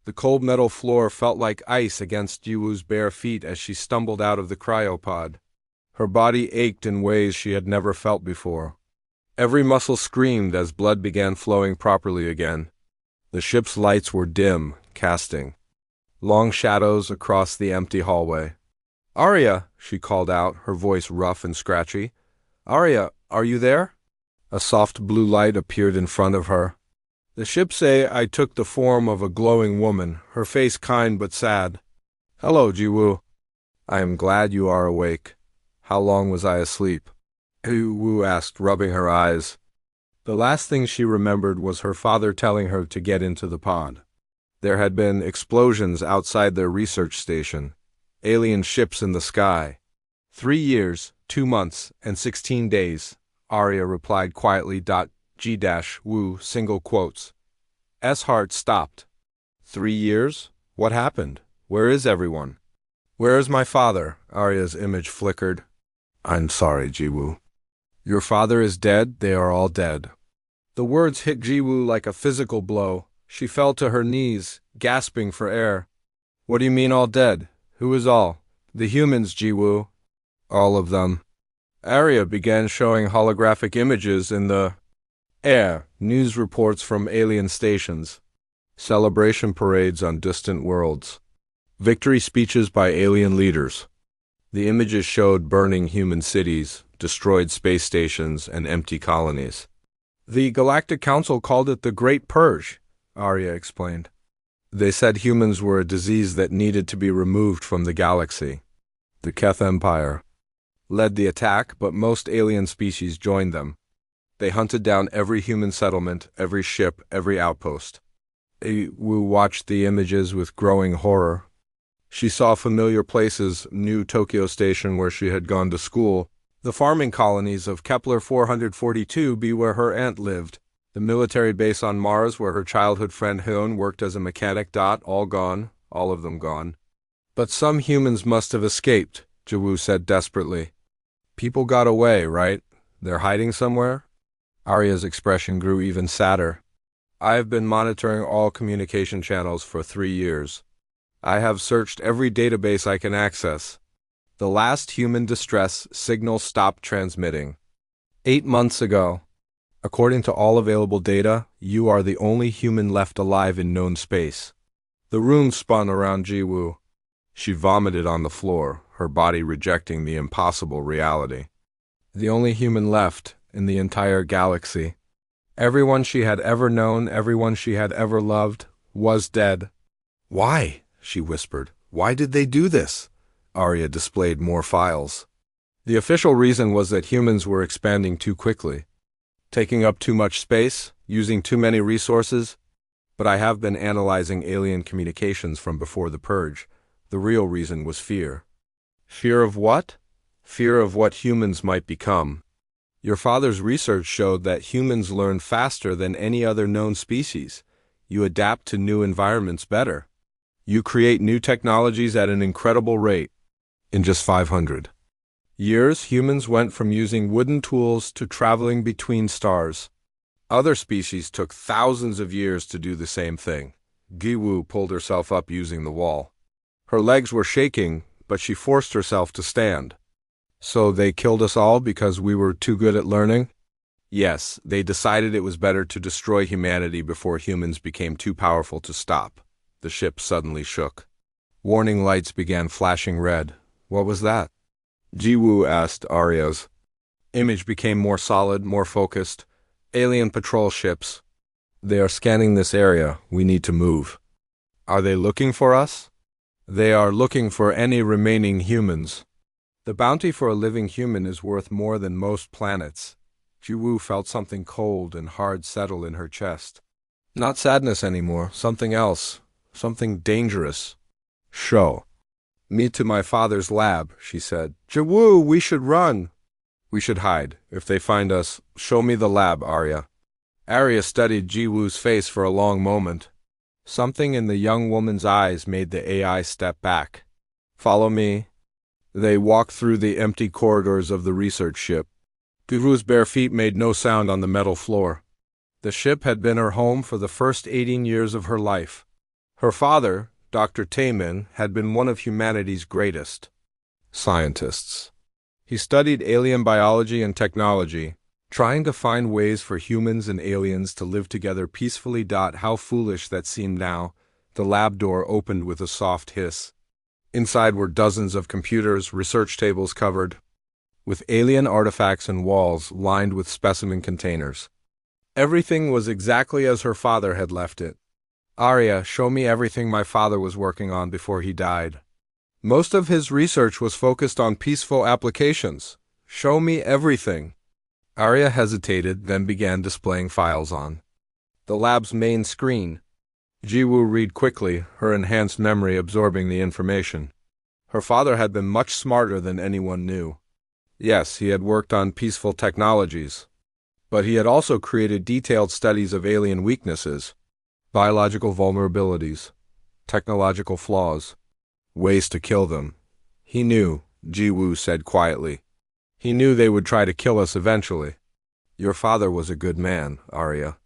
The cold metal floor felt like ice against Jiwoo's bare feet as she stumbled out of the cryopod. Her body ached in ways she had never felt before. Every muscle screamed as blood began flowing properly again. The ship's lights were dim, casting long shadows across the empty hallway. "Arya," she called out, her voice rough and scratchy. "Arya, are you there?" A soft blue light appeared in front of her. The ship's AI took the form of a glowing woman, her face kind but sad. "Hello, Jiwoo. I am glad you are awake. How long was I asleep?" Jiwoo asked, rubbing her eyes. The last thing she remembered was her father telling her to get into the pod. There had been explosions outside their research station, alien ships in the sky. 3 years, 2 months, and 16 days, Arya replied quietly. G-Woo, single quotes. S. heart stopped. 3 years? What happened? Where is everyone? Where is my father? Arya's image flickered. I'm sorry, Jiwoo. Your father is dead, they are all dead. The words hit Jiwoo like a physical blow. She fell to her knees, gasping for air. What do you mean all dead? Who is all? The humans, Jiwoo. All of them. Arya began showing holographic images in the air, news reports from alien stations, celebration parades on distant worlds, victory speeches by alien leaders. The images showed burning human cities, destroyed space stations, and empty colonies. The Galactic Council called it the Great Purge, Arya explained. They said humans were a disease that needed to be removed from the galaxy. The Keth Empire led the attack, but most alien species joined them. They hunted down every human settlement, every ship, every outpost. Wu watched the images with growing horror. She saw familiar places, New Tokyo Station where she had gone to school, the farming colonies of Kepler 442b where her aunt lived, the military base on Mars where her childhood friend Hyun worked as a mechanic. All gone, all of them gone. But some humans must have escaped, Jiwoo said desperately. People got away, right? They're hiding somewhere? Arya's expression grew even sadder. I have been monitoring all communication channels for 3 years. I have searched every database I can access. The last human distress signal stopped transmitting 8 months ago. According to all available data, you are the only human left alive in known space. The room spun around Jiwoo. She vomited on the floor, her body rejecting the impossible reality. The only human left in the entire galaxy. Everyone she had ever known, everyone she had ever loved, was dead. Why? She whispered. Why did they do this? Arya displayed more files. The official reason was that humans were expanding too quickly, taking up too much space, using too many resources. But I have been analyzing alien communications from before the purge. The real reason was fear. Fear of what? Fear of what humans might become. Your father's research showed that humans learn faster than any other known species. You adapt to new environments better. You create new technologies at an incredible rate. In just 500 years, humans went from using wooden tools to traveling between stars. Other species took thousands of years to do the same thing. Jiwoo pulled herself up using the wall. Her legs were shaking, but she forced herself to stand. So they killed us all because we were too good at learning? Yes, they decided it was better to destroy humanity before humans became too powerful to stop. The ship suddenly shook. Warning lights began flashing red. What was that? Jiwoo asked Arya's. Image became more solid, more focused. Alien patrol ships. They are scanning this area. We need to move. Are they looking for us? They are looking for any remaining humans. The bounty for a living human is worth more than most planets. Jiwoo felt something cold and hard settle in her chest. Not sadness anymore, something else, something dangerous. Show me to my father's lab, she said. Jiwoo, we should run. We should hide. If they find us, show me the lab, Arya. Arya studied Jiwoo's face for a long moment. Something in the young woman's eyes made the AI step back. Follow me. They walked through the empty corridors of the research ship. Jiwoo's bare feet made no sound on the metal floor. The ship had been her home for the first 18 years of her life. Her father, Dr. Taemin, had been one of humanity's greatest scientists. He studied alien biology and technology, trying to find ways for humans and aliens to live together peacefully. How foolish that seemed now. The lab door opened with a soft hiss. Inside were dozens of computers, research tables covered with alien artifacts and walls lined with specimen containers. Everything was exactly as her father had left it. Arya, show me everything my father was working on before he died. Most of his research was focused on peaceful applications. Show me everything. Arya hesitated, then began displaying files on the lab's main screen. Jiwoo read quickly, her enhanced memory absorbing the information. Her father had been much smarter than anyone knew. Yes, he had worked on peaceful technologies, but he had also created detailed studies of alien weaknesses, biological vulnerabilities, technological flaws, ways to kill them. He knew, Jiwoo said quietly. He knew they would try to kill us eventually. Your father was a good man, Arya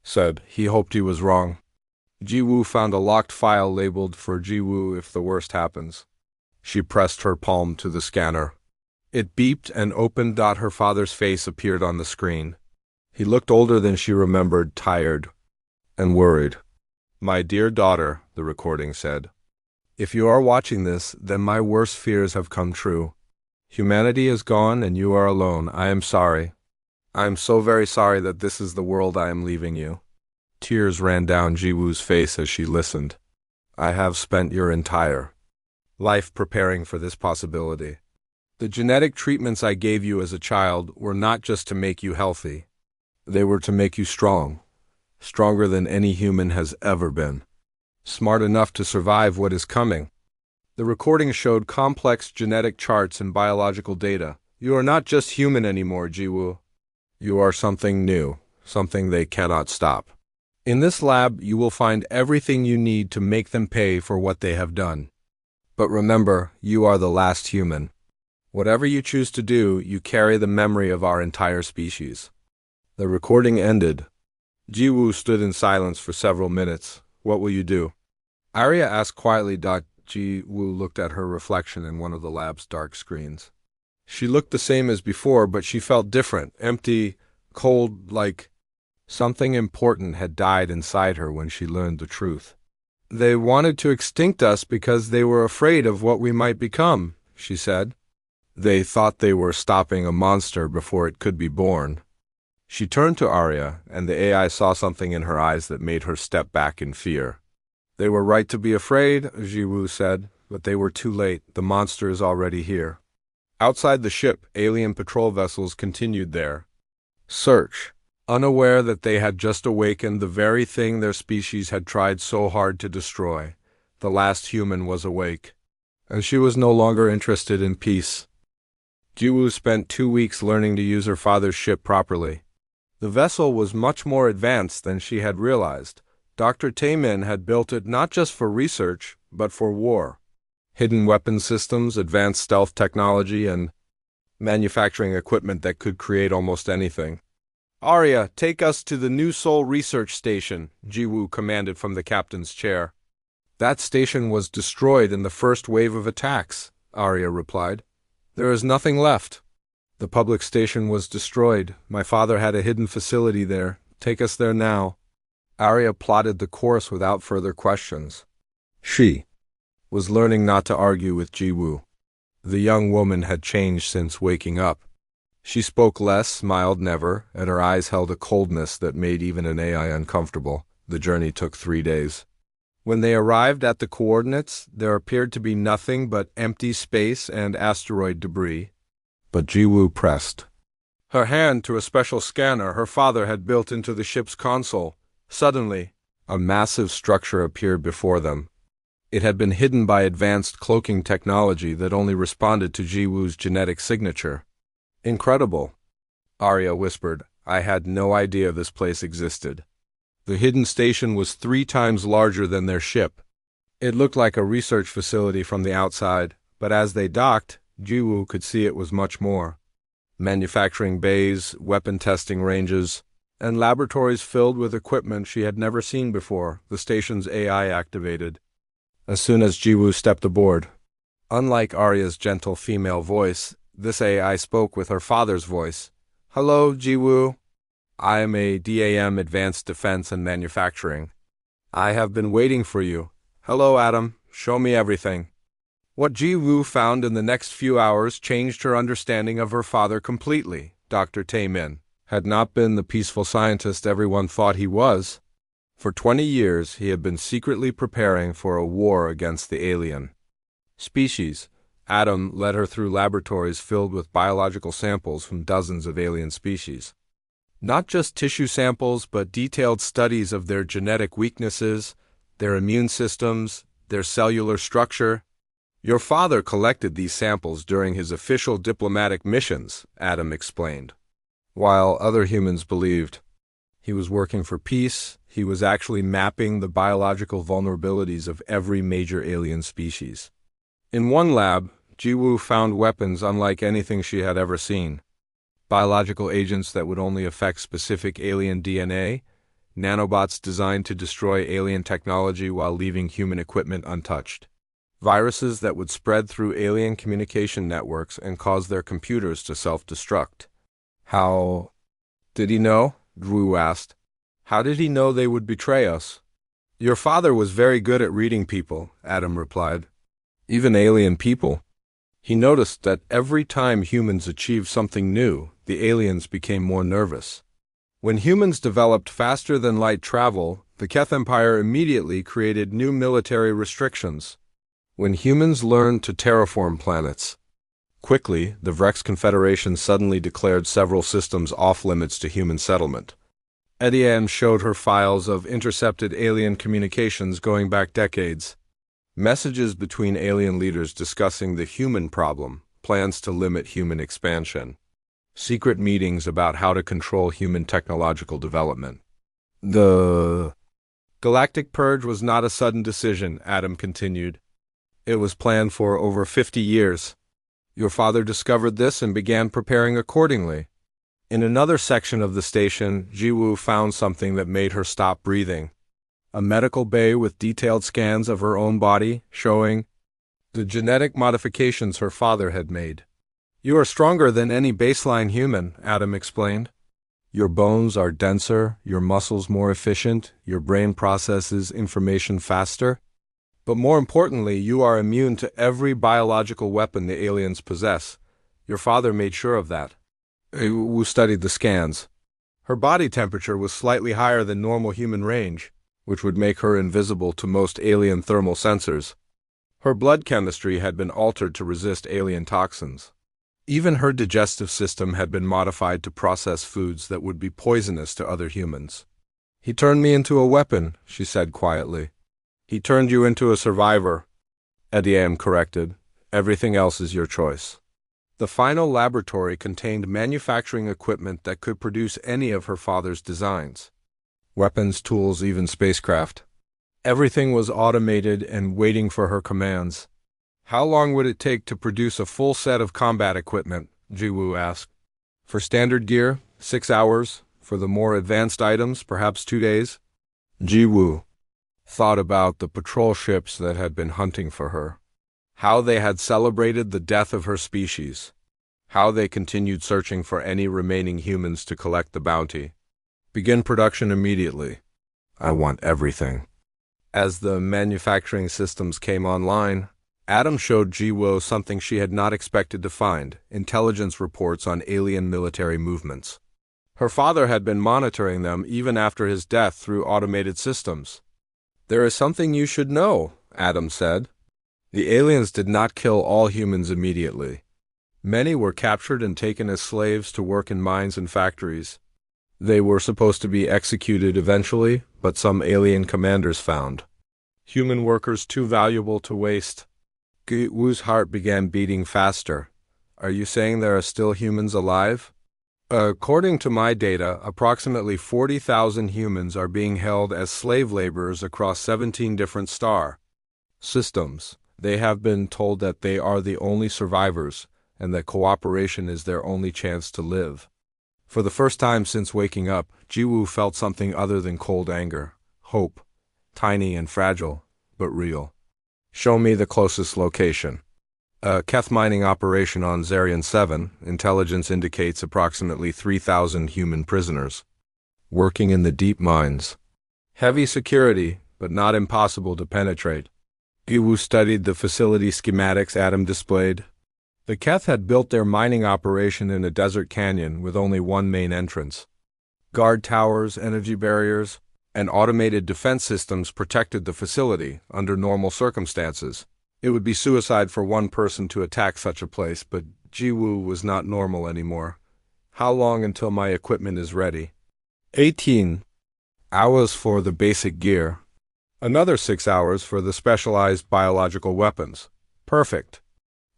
said. He hoped he was wrong. Jiwoo found a locked file labeled for Jiwoo if the worst happens. She pressed her palm to the scanner. It beeped and opened. Her father's face appeared on the screen. He looked older than she remembered, tired and worried. My dear daughter, the recording said. If you are watching this, then my worst fears have come true. Humanity is gone and you are alone. I am sorry. I am so very sorry that this is the world I am leaving you. Tears ran down Jiwoo's face as she listened. I have spent your entire life preparing for this possibility. The genetic treatments I gave you as a child were not just to make you healthy. They were to make you strong, stronger than any human has ever been, smart enough to survive what is coming. The recording showed complex genetic charts and biological data. You are not just human anymore, Jiwoo. You are something new, something they cannot stop. In this lab, you will find everything you need to make them pay for what they have done. But remember, you are the last human. Whatever you choose to do, you carry the memory of our entire species. The recording ended. Jiwoo stood in silence for several minutes. What will you do? Arya asked quietly. Jiwoo looked at her reflection in one of the lab's dark screens. She looked the same as before, but she felt different, empty, cold, like something important had died inside her when she learned the truth. They wanted to extinct us because they were afraid of what we might become, she said. They thought they were stopping a monster before it could be born. She turned to Arya, and the AI saw something in her eyes that made her step back in fear. They were right to be afraid, Jiwoo said, but they were too late. The monster is already here. Outside the ship, alien patrol vessels continued their search, unaware that they had just awakened the very thing their species had tried so hard to destroy. The last human was awake, and she was no longer interested in peace. Jiwoo spent 2 weeks learning to use her father's ship properly. The vessel was much more advanced than she had realized. Dr. Taemin had built it not just for research, but for war. Hidden weapon systems, advanced stealth technology, and manufacturing equipment that could create almost anything. Arya, take us to the New Soul Research Station, Jiwoo commanded from the captain's chair. That station was destroyed in the first wave of attacks, Arya replied. There is nothing left. The public station was destroyed. My father had a hidden facility there. Take us there now. Arya plotted the course without further questions. She was learning not to argue with Jiwoo. The young woman had changed since waking up. She spoke less, smiled never, and her eyes held a coldness that made even an AI uncomfortable. The journey took 3 days. When they arrived at the coordinates, there appeared to be nothing but empty space and asteroid debris. But Jiwoo pressed her hand to a special scanner her father had built into the ship's console. Suddenly, a massive structure appeared before them. It had been hidden by advanced cloaking technology that only responded to Jiwoo's genetic signature. Incredible, Arya whispered. I had no idea this place existed. The hidden station was 3 times larger than their ship. It looked like a research facility from the outside, but as they docked, Jiwoo could see it was much more. Manufacturing bays, weapon testing ranges, and laboratories filled with equipment she had never seen before, the station's AI activated. As soon as Jiwoo stepped aboard, unlike Arya's gentle female voice, this AI spoke with her father's voice. "Hello, Jiwoo. I am a DAM Advanced Defense and Manufacturing. I have been waiting for you. Hello, Adam. Show me everything." What Jiwoo found in the next few hours changed her understanding of her father completely. Dr. Taemin had not been the peaceful scientist everyone thought he was. For 20 years, he had been secretly preparing for a war against the alien species. Adam led her through laboratories filled with biological samples from dozens of alien species. Not just tissue samples, but detailed studies of their genetic weaknesses, their immune systems, their cellular structure. "Your father collected these samples during his official diplomatic missions," Adam explained. While other humans believed he was working for peace, he was actually mapping the biological vulnerabilities of every major alien species. In one lab, Jiwoo found weapons unlike anything she had ever seen. Biological agents that would only affect specific alien DNA, nanobots designed to destroy alien technology while leaving human equipment untouched, viruses that would spread through alien communication networks and cause their computers to self-destruct. "How did he know?" Drew asked. "How did he know they would betray us?" "Your father was very good at reading people," Adam replied. "Even alien people." He noticed that every time humans achieved something new, the aliens became more nervous. When humans developed faster than light travel, the Keth Empire immediately created new military restrictions. When humans learned to terraform planets quickly, the Vrex Confederation suddenly declared several systems off-limits to human settlement. Ediane showed her files of intercepted alien communications going back decades. Messages between alien leaders discussing the human problem, plans to limit human expansion, secret meetings about how to control human technological development. The Galactic Purge was not a sudden decision, Adam continued. It was planned for over 50 years. Your father discovered this and began preparing accordingly. In another section of the station, Jiwoo found something that made her stop breathing. A medical bay with detailed scans of her own body, showing the genetic modifications her father had made. "You are stronger than any baseline human," Adam explained. "Your bones are denser, your muscles more efficient, your brain processes information faster. But more importantly, you are immune to every biological weapon the aliens possess. Your father made sure of that." We studied the scans. Her body temperature was slightly higher than normal human range, which would make her invisible to most alien thermal sensors. Her blood chemistry had been altered to resist alien toxins. Even her digestive system had been modified to process foods that would be poisonous to other humans. "He turned me into a weapon," she said quietly. "He turned you into a survivor," Ediam corrected. "Everything else is your choice." The final laboratory contained manufacturing equipment that could produce any of her father's designs. Weapons, tools, even spacecraft. Everything was automated and waiting for her commands. "How long would it take to produce a full set of combat equipment?" Jiwoo asked. "For standard gear, 6 hours. For the more advanced items, perhaps 2 days." Jiwoo thought about the patrol ships that had been hunting for her. How they had celebrated the death of her species. How they continued searching for any remaining humans to collect the bounty. "Begin production immediately. I want everything." As the manufacturing systems came online, Adam showed Jiwoo something she had not expected to find: intelligence reports on alien military movements. Her father had been monitoring them even after his death through automated systems. "There is something you should know," Adam said. "The aliens did not kill all humans immediately. Many were captured and taken as slaves to work in mines and factories. They were supposed to be executed eventually, but some alien commanders found human workers too valuable to waste." Woo's heart began beating faster. "Are you saying there are still humans alive?" "According to my data, approximately 40,000 humans are being held as slave laborers across 17 different star systems. They have been told that they are the only survivors, and that cooperation is their only chance to live." For the first time since waking up, Jiwoo felt something other than cold anger. Hope. Tiny and fragile, but real. Show me the closest location. A Keth mining operation on Zarian 7, intelligence indicates approximately 3,000 human prisoners. Working in the deep mines. Heavy security, but not impossible to penetrate. Jiwoo studied the facility schematics Adam displayed. The Keth had built their mining operation in a desert canyon with only one main entrance. Guard towers, energy barriers, and automated defense systems protected the facility under normal circumstances. It would be suicide for one person to attack such a place, but Jiwoo was not normal anymore. How long until my equipment is ready? 18 hours for the basic gear. Another 6 hours for the specialized biological weapons. Perfect.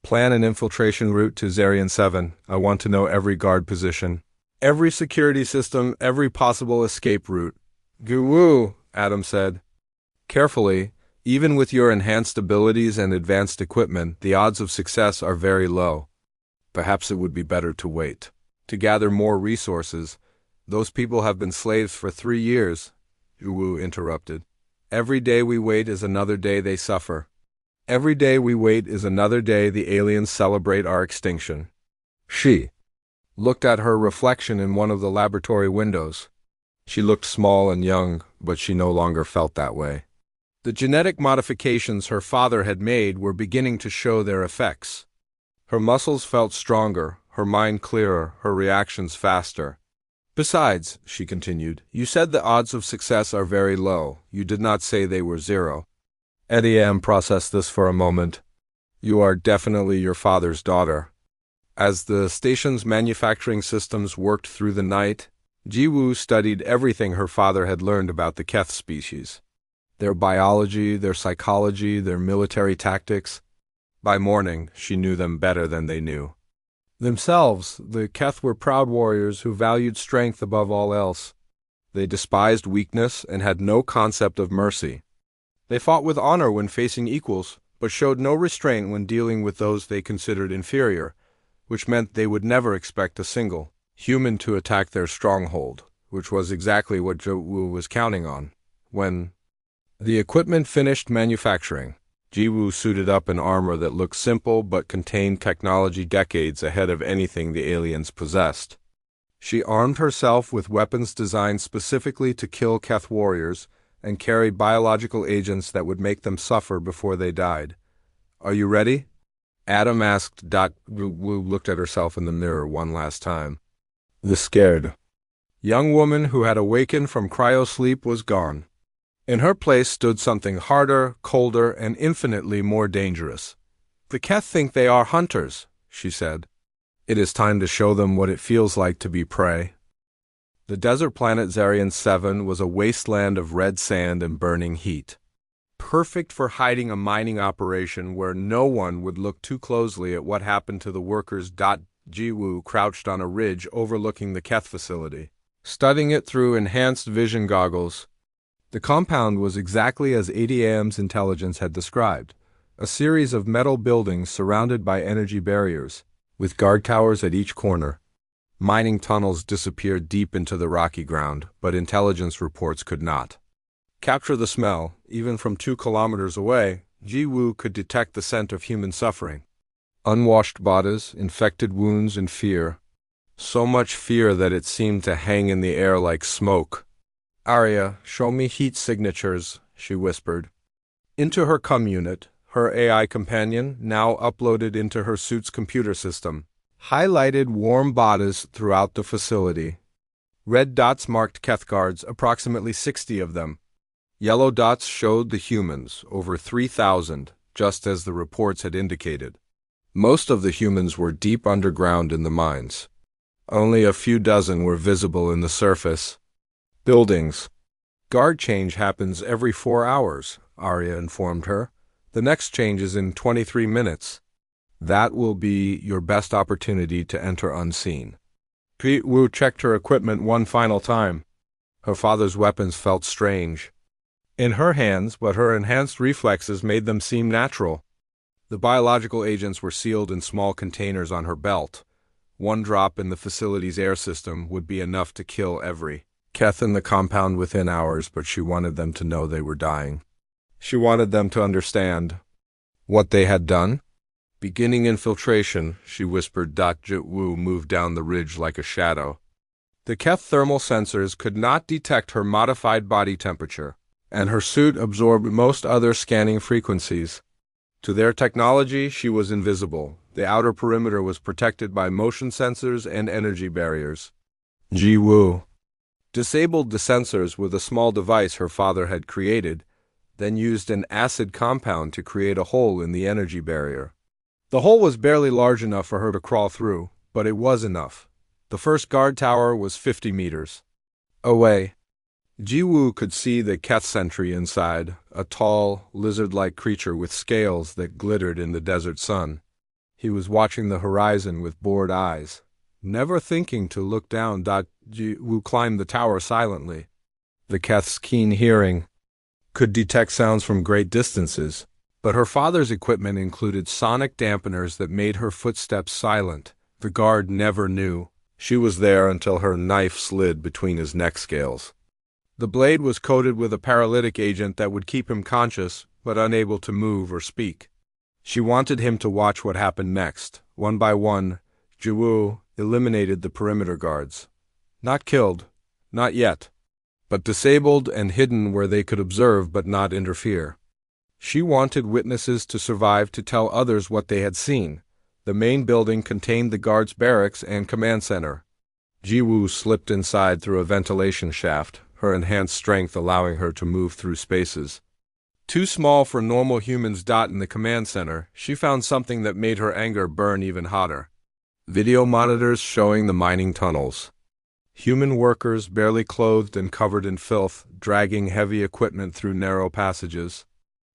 Plan an infiltration route to Zarian 7. I want to know every guard position, every security system, every possible escape route. Jiwoo, Adam said. Carefully, even with your enhanced abilities and advanced equipment, the odds of success are very low. Perhaps it would be better to wait. To gather more resources. Those people have been slaves for 3 years, Jiwoo interrupted. Every day we wait is another day they suffer. Every day we wait is another day the aliens celebrate our extinction. She looked at her reflection in one of the laboratory windows. She looked small and young, but she no longer felt that way. The genetic modifications her father had made were beginning to show their effects. Her muscles felt stronger, her mind clearer, her reactions faster. Besides, she continued, you said the odds of success are very low. You did not say they were 0. Ediam processed this for a moment. You are definitely your father's daughter. As the station's manufacturing systems worked through the night, Jiwoo studied everything her father had learned about the Keth species. Their biology, their psychology, their military tactics. By morning, she knew them better than they knew themselves. The Keth were proud warriors who valued strength above all else. They despised weakness and had no concept of mercy. They fought with honor when facing equals, but showed no restraint when dealing with those they considered inferior, which meant they would never expect a single human to attack their stronghold, which was exactly what Jiwoo was counting on. When the equipment finished manufacturing, Jiwoo suited up in armor that looked simple but contained technology decades ahead of anything the aliens possessed. She armed herself with weapons designed specifically to kill Keth warriors and carried biological agents that would make them suffer before they died. Are you ready? Adam asked. Jiwoo looked at herself in the mirror one last time. The scared young woman who had awakened from cryo-sleep was gone. In her place stood something harder, colder, and infinitely more dangerous. The Keth think they are hunters, she said. It is time to show them what it feels like to be prey. The desert planet Zarian 7 was a wasteland of red sand and burning heat. Perfect for hiding a mining operation where no one would look too closely at what happened to the workers. Jiwoo crouched on a ridge overlooking the Keth facility, studying it through enhanced vision goggles. The compound was exactly as ADAM's intelligence had described, a series of metal buildings surrounded by energy barriers, with guard towers at each corner. Mining tunnels disappeared deep into the rocky ground, but intelligence reports could not capture the smell. Even from 2 kilometers away, Jiwoo could detect the scent of human suffering. Unwashed bodies, infected wounds, and fear. So much fear that it seemed to hang in the air like smoke. Arya, show me heat signatures, she whispered. Into her comm unit, her AI companion, now uploaded into her suit's computer system, highlighted warm bodies throughout the facility. Red dots marked Keth guards, approximately 60 of them. Yellow dots showed the humans, over 3,000, just as the reports had indicated. Most of the humans were deep underground in the mines. Only a few dozen were visible in the surface. Buildings. Guard change happens every 4 hours, Arya informed her. The next change is in 23 minutes. That will be your best opportunity to enter unseen. Jiwoo checked her equipment one final time. Her father's weapons felt strange in her hands, but her enhanced reflexes made them seem natural. The biological agents were sealed in small containers on her belt. One drop in the facility's air system would be enough to kill every Keth in the compound within hours, but she wanted them to know they were dying. She wanted them to understand what they had done. Beginning infiltration, she whispered. Jit-Woo moved down the ridge like a shadow. The Keth thermal sensors could not detect her modified body temperature, and her suit absorbed most other scanning frequencies. To their technology, she was invisible. The outer perimeter was protected by motion sensors and energy barriers. Ji-Woo disabled the sensors with a small device her father had created, then used an acid compound to create a hole in the energy barrier. The hole was barely large enough for her to crawl through, but it was enough. The first guard tower was 50 meters away. Ji-Woo could see the Keth sentry inside, a tall, lizard-like creature with scales that glittered in the desert sun. He was watching the horizon with bored eyes, never thinking to look down. Ji-Woo climbed the tower silently. The Keth's keen hearing could detect sounds from great distances, but her father's equipment included sonic dampeners that made her footsteps silent. The guard never knew she was there until her knife slid between his neck scales. The blade was coated with a paralytic agent that would keep him conscious, but unable to move or speak. She wanted him to watch what happened next. One by one, Ji-Woo eliminated the perimeter guards. Not killed, not yet, but disabled and hidden where they could observe but not interfere. She wanted witnesses to survive to tell others what they had seen. The main building contained the guards' barracks and command center. Ji-Woo slipped inside through a ventilation shaft, her enhanced strength allowing her to move through spaces too small for normal humans. In the command center, she found something that made her anger burn even hotter. Video monitors showing the mining tunnels. Human workers, barely clothed and covered in filth, dragging heavy equipment through narrow passages.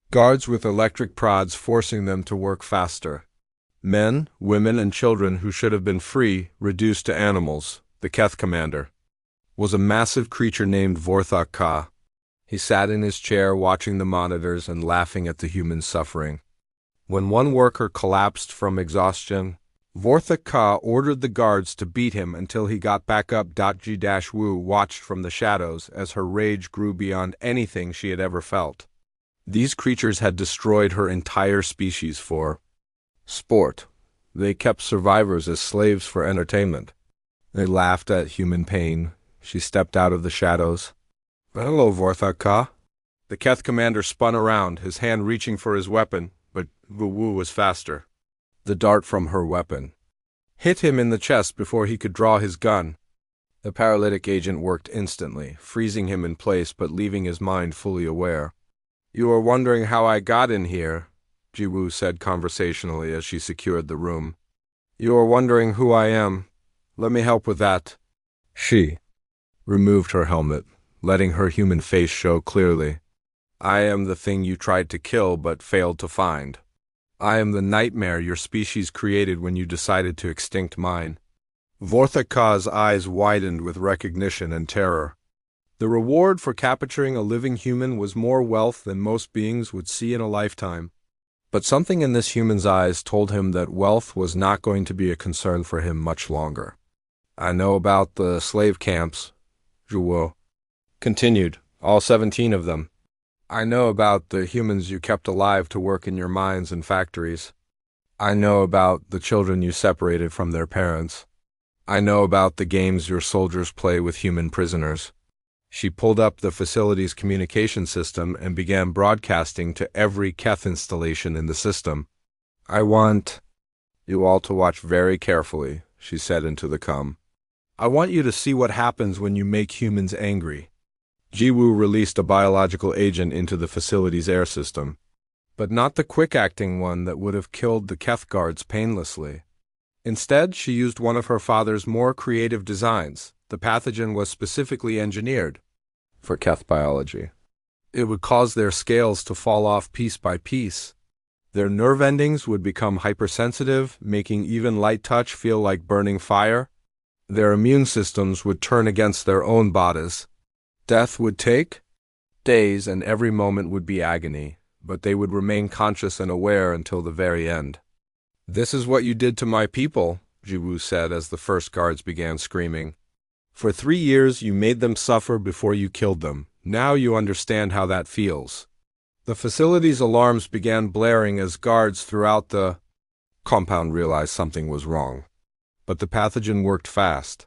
Guards with electric prods forcing them to work faster. Men, women, and children who should have been free, reduced to animals. The Keth commander was a massive creature named Vorthok Ka. He sat in his chair watching the monitors and laughing at the human suffering. When one worker collapsed from exhaustion, Vorthok Ka ordered the guards to beat him until he got back up. Ji-Woo watched from the shadows as her rage grew beyond anything she had ever felt. These creatures had destroyed her entire species for sport. They kept survivors as slaves for entertainment. They laughed at human pain. She stepped out of the shadows. "Hello, Vorthok Ka." The Keth commander spun around, his hand reaching for his weapon, but Ji-Woo was faster. The dart from her weapon hit him in the chest before he could draw his gun. The paralytic agent worked instantly, freezing him in place but leaving his mind fully aware. "You are wondering how I got in here," Ji-Woo said conversationally as she secured the room. "You are wondering who I am. Let me help with that." She removed her helmet, letting her human face show clearly. "I am the thing you tried to kill but failed to find. I am the nightmare your species created when you decided to extinct mine." Vorthok Ka's eyes widened with recognition and terror. The reward for capturing a living human was more wealth than most beings would see in a lifetime. But something in this human's eyes told him that wealth was not going to be a concern for him much longer. "I know about the slave camps," Ji-Woo continued, "all 17 of them. I know about the humans you kept alive to work in your mines and factories. I know about the children you separated from their parents. I know about the games your soldiers play with human prisoners." She pulled up the facility's communication system and began broadcasting to every Keth installation in the system. "I want you all to watch very carefully," she said into the comm. "I want you to see what happens when you make humans angry." Ji-Woo released a biological agent into the facility's air system, but not the quick-acting one that would have killed the Keth guards painlessly. Instead, she used one of her father's more creative designs. The pathogen was specifically engineered for Keth biology. It would cause their scales to fall off piece by piece. Their nerve endings would become hypersensitive, making even light touch feel like burning fire. Their immune systems would turn against their own bodies. Death would take days and every moment would be agony, but they would remain conscious and aware until the very end. "This is what you did to my people," Jiwoo said as the first guards began screaming. For 3 years you made them suffer before you killed them. Now you understand how that feels. The facility's alarms began blaring as guards throughout the compound realized something was wrong. But the pathogen worked fast.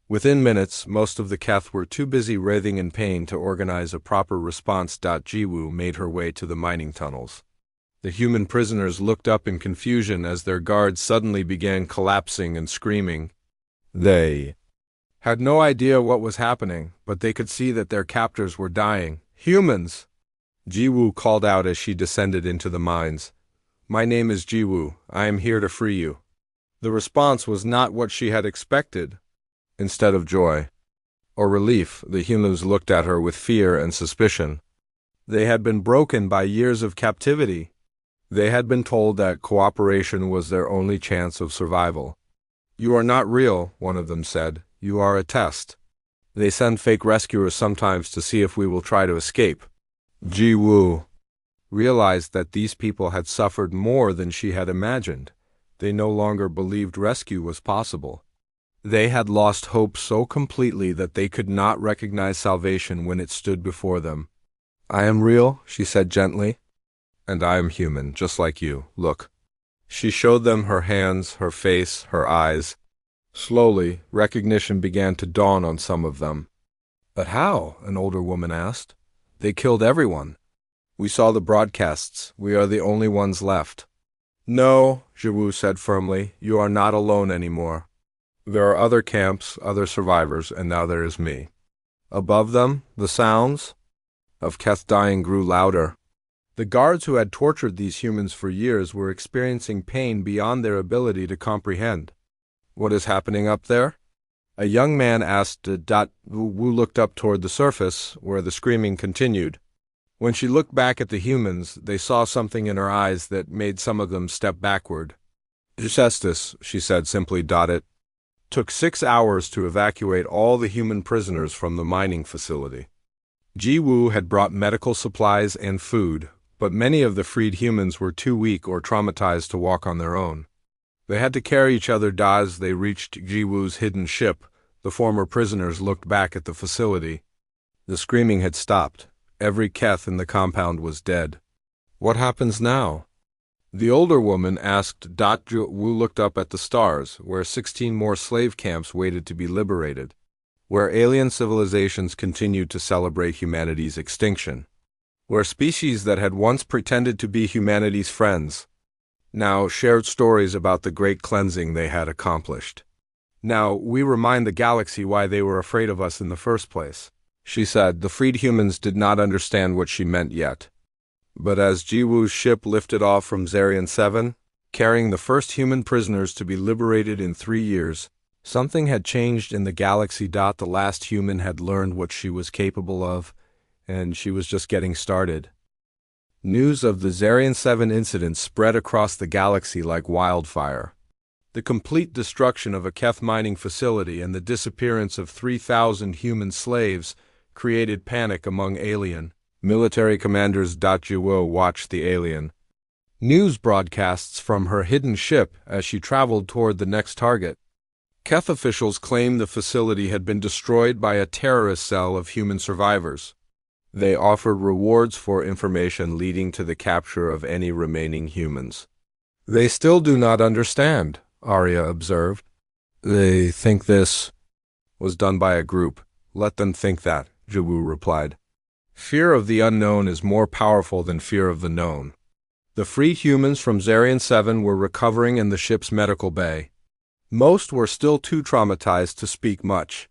Within minutes, most of the Keth were too busy writhing in pain to organize a proper response. Jiwoo made her way to the mining tunnels. The human prisoners looked up in confusion as their guards suddenly began collapsing and screaming. They had no idea what was happening, but they could see that their captors were dying. Humans! Jiwoo called out as she descended into the mines. My name is Jiwoo. I am here to free you. The response was not what she had expected. Instead of joy or relief, the humans looked at her with fear and suspicion. They had been broken by years of captivity. They had been told that cooperation was their only chance of survival. You are not real, one of them said. You are a test. They send fake rescuers sometimes to see if we will try to escape. Jiwoo realized that these people had suffered more than she had imagined. They no longer believed rescue was possible. They had lost hope so completely that they could not recognize salvation when it stood before them. I am real, she said gently. And I am human, just like you. Look. She showed them her hands, her face, her eyes. Slowly, recognition began to dawn on some of them. But how? An older woman asked. They killed everyone. We saw the broadcasts. We are the only ones left. No, Jiwoo said firmly. You are not alone anymore. There are other camps, other survivors, and now there is me. Above them, the sounds of Keth dying grew louder. The guards who had tortured these humans for years were experiencing pain beyond their ability to comprehend. What is happening up there? A young man asked. Wu looked up toward the surface, where the screaming continued. When she looked back at the humans, they saw something in her eyes that made some of them step backward. Justice, she said simply. It took 6 hours to evacuate all the human prisoners from the mining facility. Jiwoo had brought medical supplies and food, but many of the freed humans were too weak or traumatized to walk on their own. They had to carry each other. As they reached Jiwoo's hidden ship, the former prisoners looked back at the facility. The screaming had stopped. Every Keth in the compound was dead. What happens now? The older woman asked. Wu looked up at the stars, where 16 more slave camps waited to be liberated, where alien civilizations continued to celebrate humanity's extinction, where species that had once pretended to be humanity's friends now shared stories about the great cleansing they had accomplished. Now we remind the galaxy why they were afraid of us in the first place, she said. The freed humans did not understand what she meant yet. But as Jiwoo's ship lifted off from Zarian 7, carrying the first human prisoners to be liberated in 3 years, something had changed in the galaxy. The last human had learned what she was capable of, and she was just getting started. News of the Zarian 7 incident spread across the galaxy like wildfire. The complete destruction of a Keth mining facility and the disappearance of 3,000 human slaves created panic among alien military commanders. Jiwoo watched the alien news broadcasts from her hidden ship as she traveled toward the next target. Keth officials claimed the facility had been destroyed by a terrorist cell of human survivors. They offered rewards for information leading to the capture of any remaining humans. They still do not understand, Arya observed. They think this was done by a group. Let them think that, Jiwoo replied. Fear of the unknown is more powerful than fear of the known. The freed humans from Zarian 7 were recovering in the ship's medical bay. Most were still too traumatized to speak much.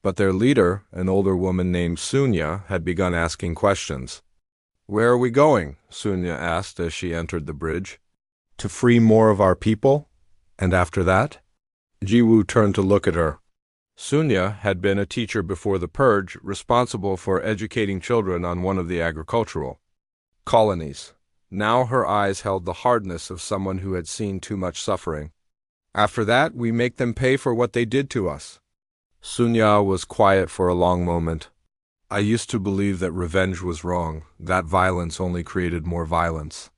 But their leader, an older woman named Sunya, had begun asking questions. Where are we going? Sunya asked as she entered the bridge. To free more of our people? And after that? Jiwoo turned to look at her. Sunya had been a teacher before the Purge, responsible for educating children on one of the agricultural colonies. Now her eyes held the hardness of someone who had seen too much suffering. After that, we make them pay for what they did to us. Sunya was quiet for a long moment. I used to believe that revenge was wrong, that violence only created more violence.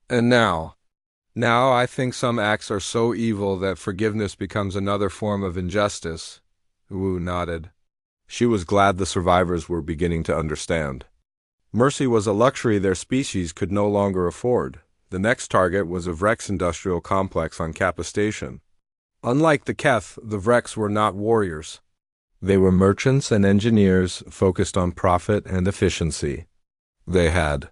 And now, Now I think some acts are so evil that forgiveness becomes another form of injustice. Wu nodded. She was glad the survivors were beginning to understand. Mercy was a luxury their species could no longer afford. The next target was a Vrex industrial complex on Kappa Station. Unlike the Keth, the Vrex were not warriors. They were merchants and engineers focused on profit and efficiency. They had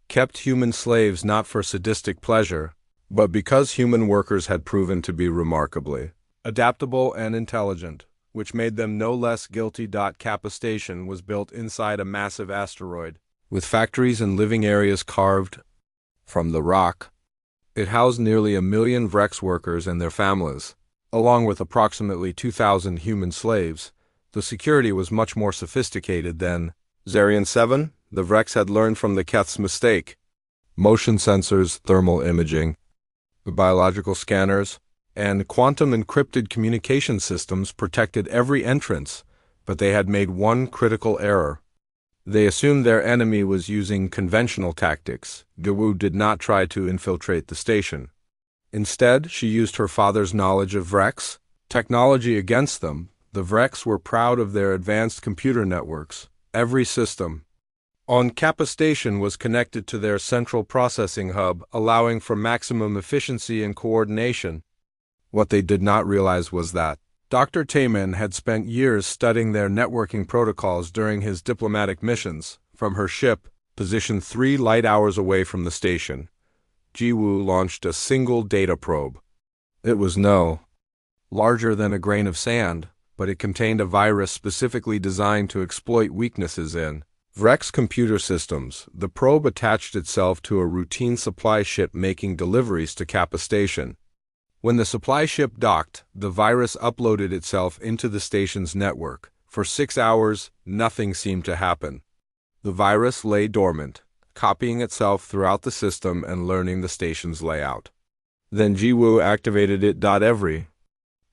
kept human slaves not for sadistic pleasure, but because human workers had proven to be remarkably adaptable and intelligent, which made them no less guilty. Kappa Station was built inside a massive asteroid, with factories and living areas carved from the rock. It housed nearly 1 million Vrex workers and their families, along with approximately 2,000 human slaves. The security was much more sophisticated than Zarian 7. The Vrex had learned from the Keth's mistake. Motion sensors, thermal imaging, biological scanners, and quantum encrypted communication systems protected every entrance, but they had made one critical error. They assumed their enemy was using conventional tactics. Gewu did not try to infiltrate the station. Instead, she used her father's knowledge of Vrex technology against them. The Vrex were proud of their advanced computer networks. Every system on Kappa Station was connected to their central processing hub, allowing for maximum efficiency and coordination. What they did not realize was that Dr. Tayman had spent years studying their networking protocols during his diplomatic missions. From her ship, positioned 3 light hours away from the station, Jiwoo launched a single data probe. It was larger than a grain of sand, but it contained a virus specifically designed to exploit weaknesses in Vrex computer systems. The probe attached itself to a routine supply ship making deliveries to Kappa Station. When the supply ship docked, the virus uploaded itself into the station's network. For 6 hours, nothing seemed to happen. The virus lay dormant, copying itself throughout the system and learning the station's layout. Then Jiwoo activated it. Every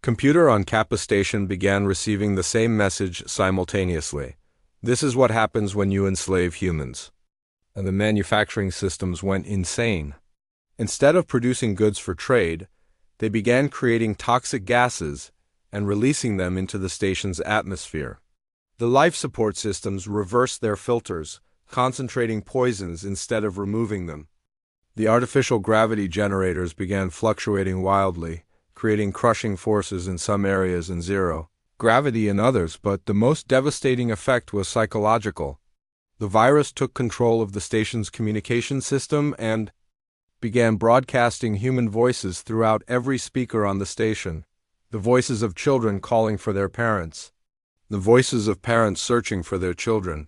computer on Kappa Station began receiving the same message simultaneously. This is what happens when you enslave humans. And the manufacturing systems went insane. Instead of producing goods for trade, they began creating toxic gases and releasing them into the station's atmosphere. The life support systems reversed their filters, concentrating poisons instead of removing them. The artificial gravity generators began fluctuating wildly, creating crushing forces in some areas and zero gravity in others, but the most devastating effect was psychological. The virus took control of the station's communication system and began broadcasting human voices throughout every speaker on the station. The voices of children calling for their parents. The voices of parents searching for their children.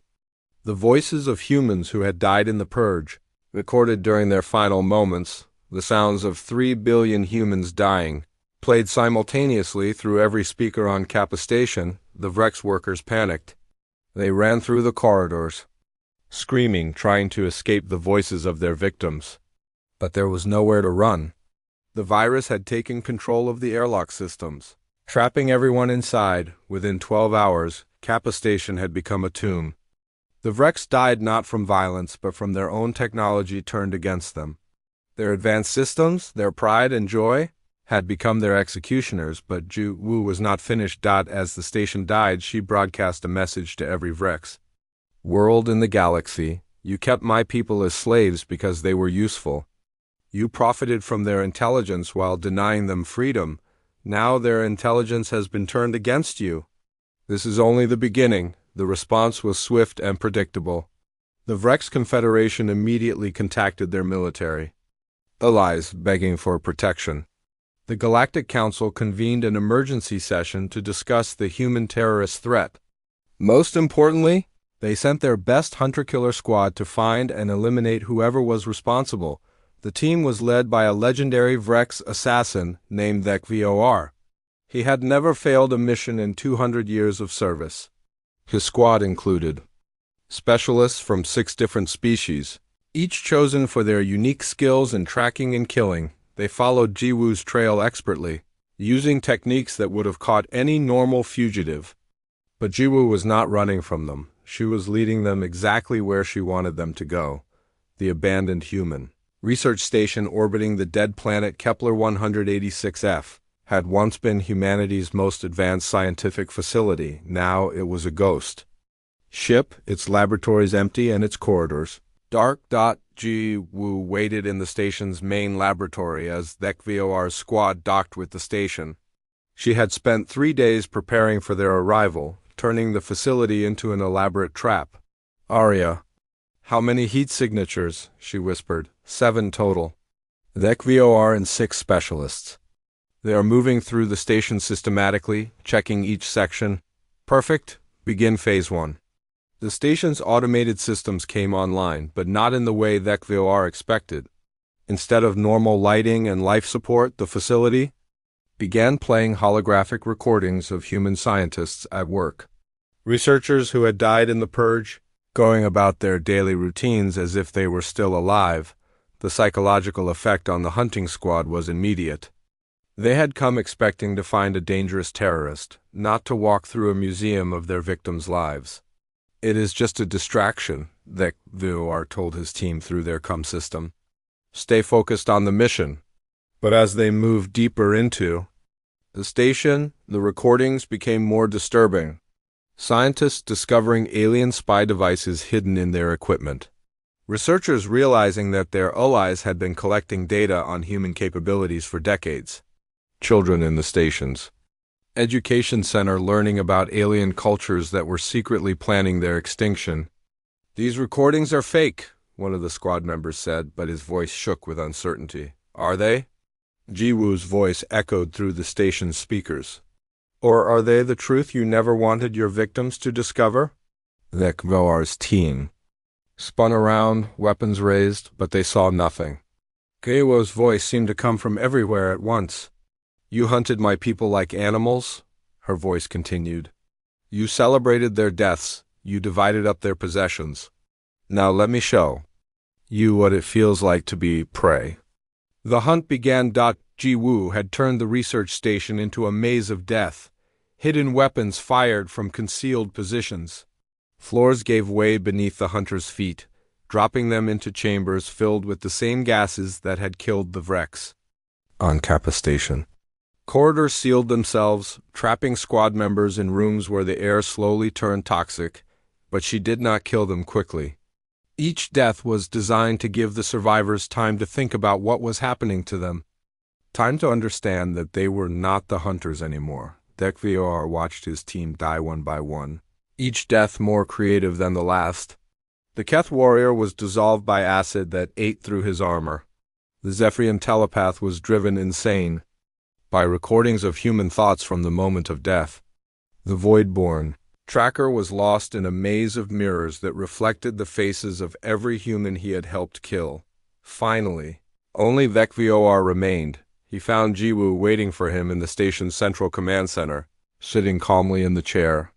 The voices of humans who had died in the purge, recorded during their final moments. The sounds of 3 billion humans dying, played simultaneously through every speaker on Kappa Station. The Vrex workers panicked. They ran through the corridors, screaming, trying to escape the voices of their victims. But there was nowhere to run. The virus had taken control of the airlock systems, trapping everyone inside. Within 12 hours, Kappa Station had become a tomb. The Vrex died not from violence, but from their own technology turned against them. Their advanced systems, their pride and joy, had become their executioners. But Ju Wu was not finished. As the station died, she broadcast a message to every Vrex world in the galaxy. You kept my people as slaves because they were useful. You profited from their intelligence while denying them freedom. Now their intelligence has been turned against you. This is only the beginning. The response was swift and predictable. The Vrex Confederation immediately contacted their military allies, begging for protection. The Galactic Council convened an emergency session to discuss the human terrorist threat. Most importantly, they sent their best hunter-killer squad to find and eliminate whoever was responsible. The team was led by a legendary Vrex assassin named HFY. He had never failed a mission in 200 years of service. His squad included specialists from 6 different species, each chosen for their unique skills in tracking and killing. They followed Jiwoo's trail expertly, using techniques that would have caught any normal fugitive. But Jiwoo was not running from them. She was leading them exactly where she wanted them to go, the abandoned human research station orbiting the dead planet Kepler 186f, had once been humanity's most advanced scientific facility. Now it was a ghost ship, its laboratories empty and its corridors dark. Ji Woo waited in the station's main laboratory as the HFY's squad docked with the station. She had spent 3 days preparing for their arrival, turning the facility into an elaborate trap. "Arya, how many heat signatures?" she whispered. 7 total. The HFY and 6 specialists. They are moving through the station systematically, checking each section. Perfect. Begin Phase 1. The station's automated systems came online, but not in the way the HFY expected. Instead of normal lighting and life support, the facility began playing holographic recordings of human scientists at work. Researchers who had died in the purge, going about their daily routines as if they were still alive. The psychological effect on the hunting squad was immediate. They had come expecting to find a dangerous terrorist, not to walk through a museum of their victims' lives. "It is just a distraction," the HFY told his team through their comm system. "Stay focused on the mission." But as they moved deeper into the station, the recordings became more disturbing. Scientists discovering alien spy devices hidden in their equipment. Researchers realizing that their allies had been collecting data on human capabilities for decades. Children in the station's education center learning about alien cultures that were secretly planning their extinction. "These recordings are fake," one of the squad members said, but his voice shook with uncertainty. "Are they?" Ji Woo's voice echoed through the station's speakers. "Or are they the truth you never wanted your victims to discover?" The HFY's team spun around, weapons raised, but they saw nothing. Keiwo's voice seemed to come from everywhere at once. "You hunted my people like animals," her voice continued. "You celebrated their deaths, you divided up their possessions. Now let me show you what it feels like to be prey." The hunt began. Ji Woo had turned the research station into a maze of death. Hidden weapons fired from concealed positions. Floors gave way beneath the hunters' feet, dropping them into chambers filled with the same gases that had killed the wrecks. On Kappa Station, corridors sealed themselves, trapping squad members in rooms where the air slowly turned toxic, but she did not kill them quickly. Each death was designed to give the survivors time to think about what was happening to them. Time to understand that they were not the hunters anymore. The HFY watched his team die one by one, each death more creative than the last. The Keth warrior was dissolved by acid that ate through his armor. The Zephyrian telepath was driven insane by recordings of human thoughts from the moment of death. The Voidborn tracker was lost in a maze of mirrors that reflected the faces of every human he had helped kill. Finally, only the HFY remained. He found Ji Woo waiting for him in the station's central command center, sitting calmly in the chair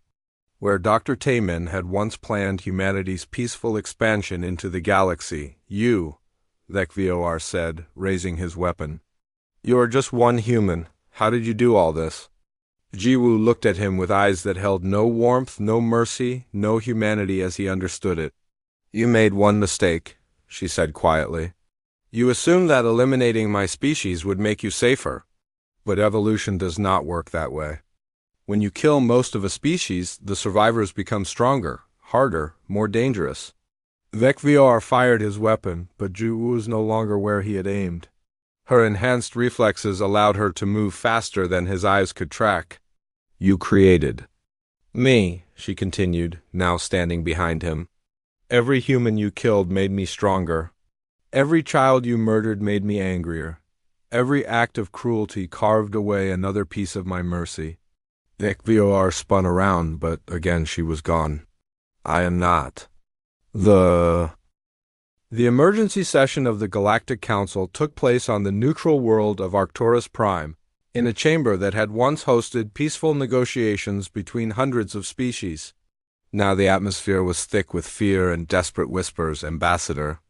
where Dr. Taemin had once planned humanity's peaceful expansion into the galaxy. "You," the HFY said, raising his weapon. "You are just one human. How did you do all this?" Ji Woo looked at him with eyes that held no warmth, no mercy, no humanity as he understood it. "You made one mistake," she said quietly. "You assumed that eliminating my species would make you safer. But evolution does not work that way. When you kill most of a species, the survivors become stronger, harder, more dangerous." The HFY fired his weapon, but Ji Woo was no longer where he had aimed. Her enhanced reflexes allowed her to move faster than his eyes could track. "You created me," she continued, now standing behind him. "Every human you killed made me stronger. Every child you murdered made me angrier. Every act of cruelty carved away another piece of my mercy." The HFY spun around, but again she was gone. "I am not." The emergency session of the Galactic Council took place on the neutral world of Arcturus Prime, in a chamber that had once hosted peaceful negotiations between hundreds of species. Now the atmosphere was thick with fear and desperate whispers. Ambassador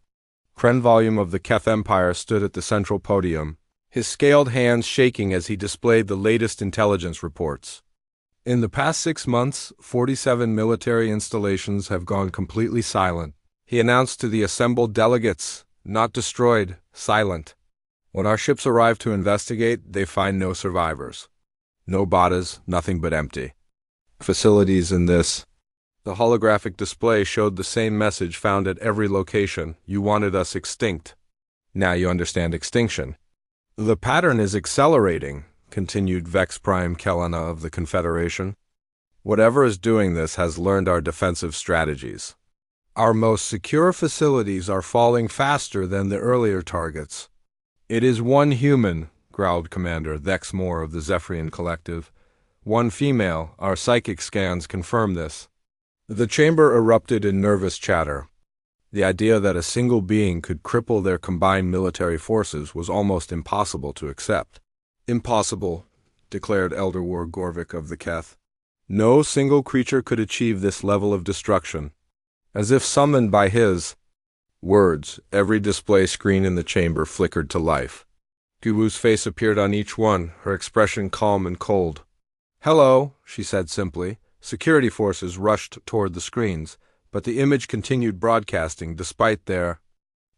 Krenvolume of the Keth Empire stood at the central podium, his scaled hands shaking as he displayed the latest intelligence reports. "In the past 6 months, 47 military installations have gone completely silent," he announced to the assembled delegates. Not destroyed, silent. When our ships arrive to investigate, they find no survivors. No bodies, nothing but empty facilities in this. The holographic display showed the same message found at every location. You wanted us extinct. Now you understand extinction. The pattern is accelerating, continued Vex Prime Kelena of the Confederation. Whatever is doing this has learned our defensive strategies. Our most secure facilities are falling faster than the earlier targets. It is one human, growled Commander Vexmore of the Zephyrian Collective. One female, our psychic scans confirm this. The chamber erupted in nervous chatter. The idea that a single being could cripple their combined military forces was almost impossible to accept. Impossible, declared Elder War Gorvik of the Keth. No single creature could achieve this level of destruction. As if summoned by his words, every display screen in the chamber flickered to life. Guwu's face appeared on each one, her expression calm and cold. "Hello," she said simply. Security forces rushed toward the screens, but the image continued broadcasting despite their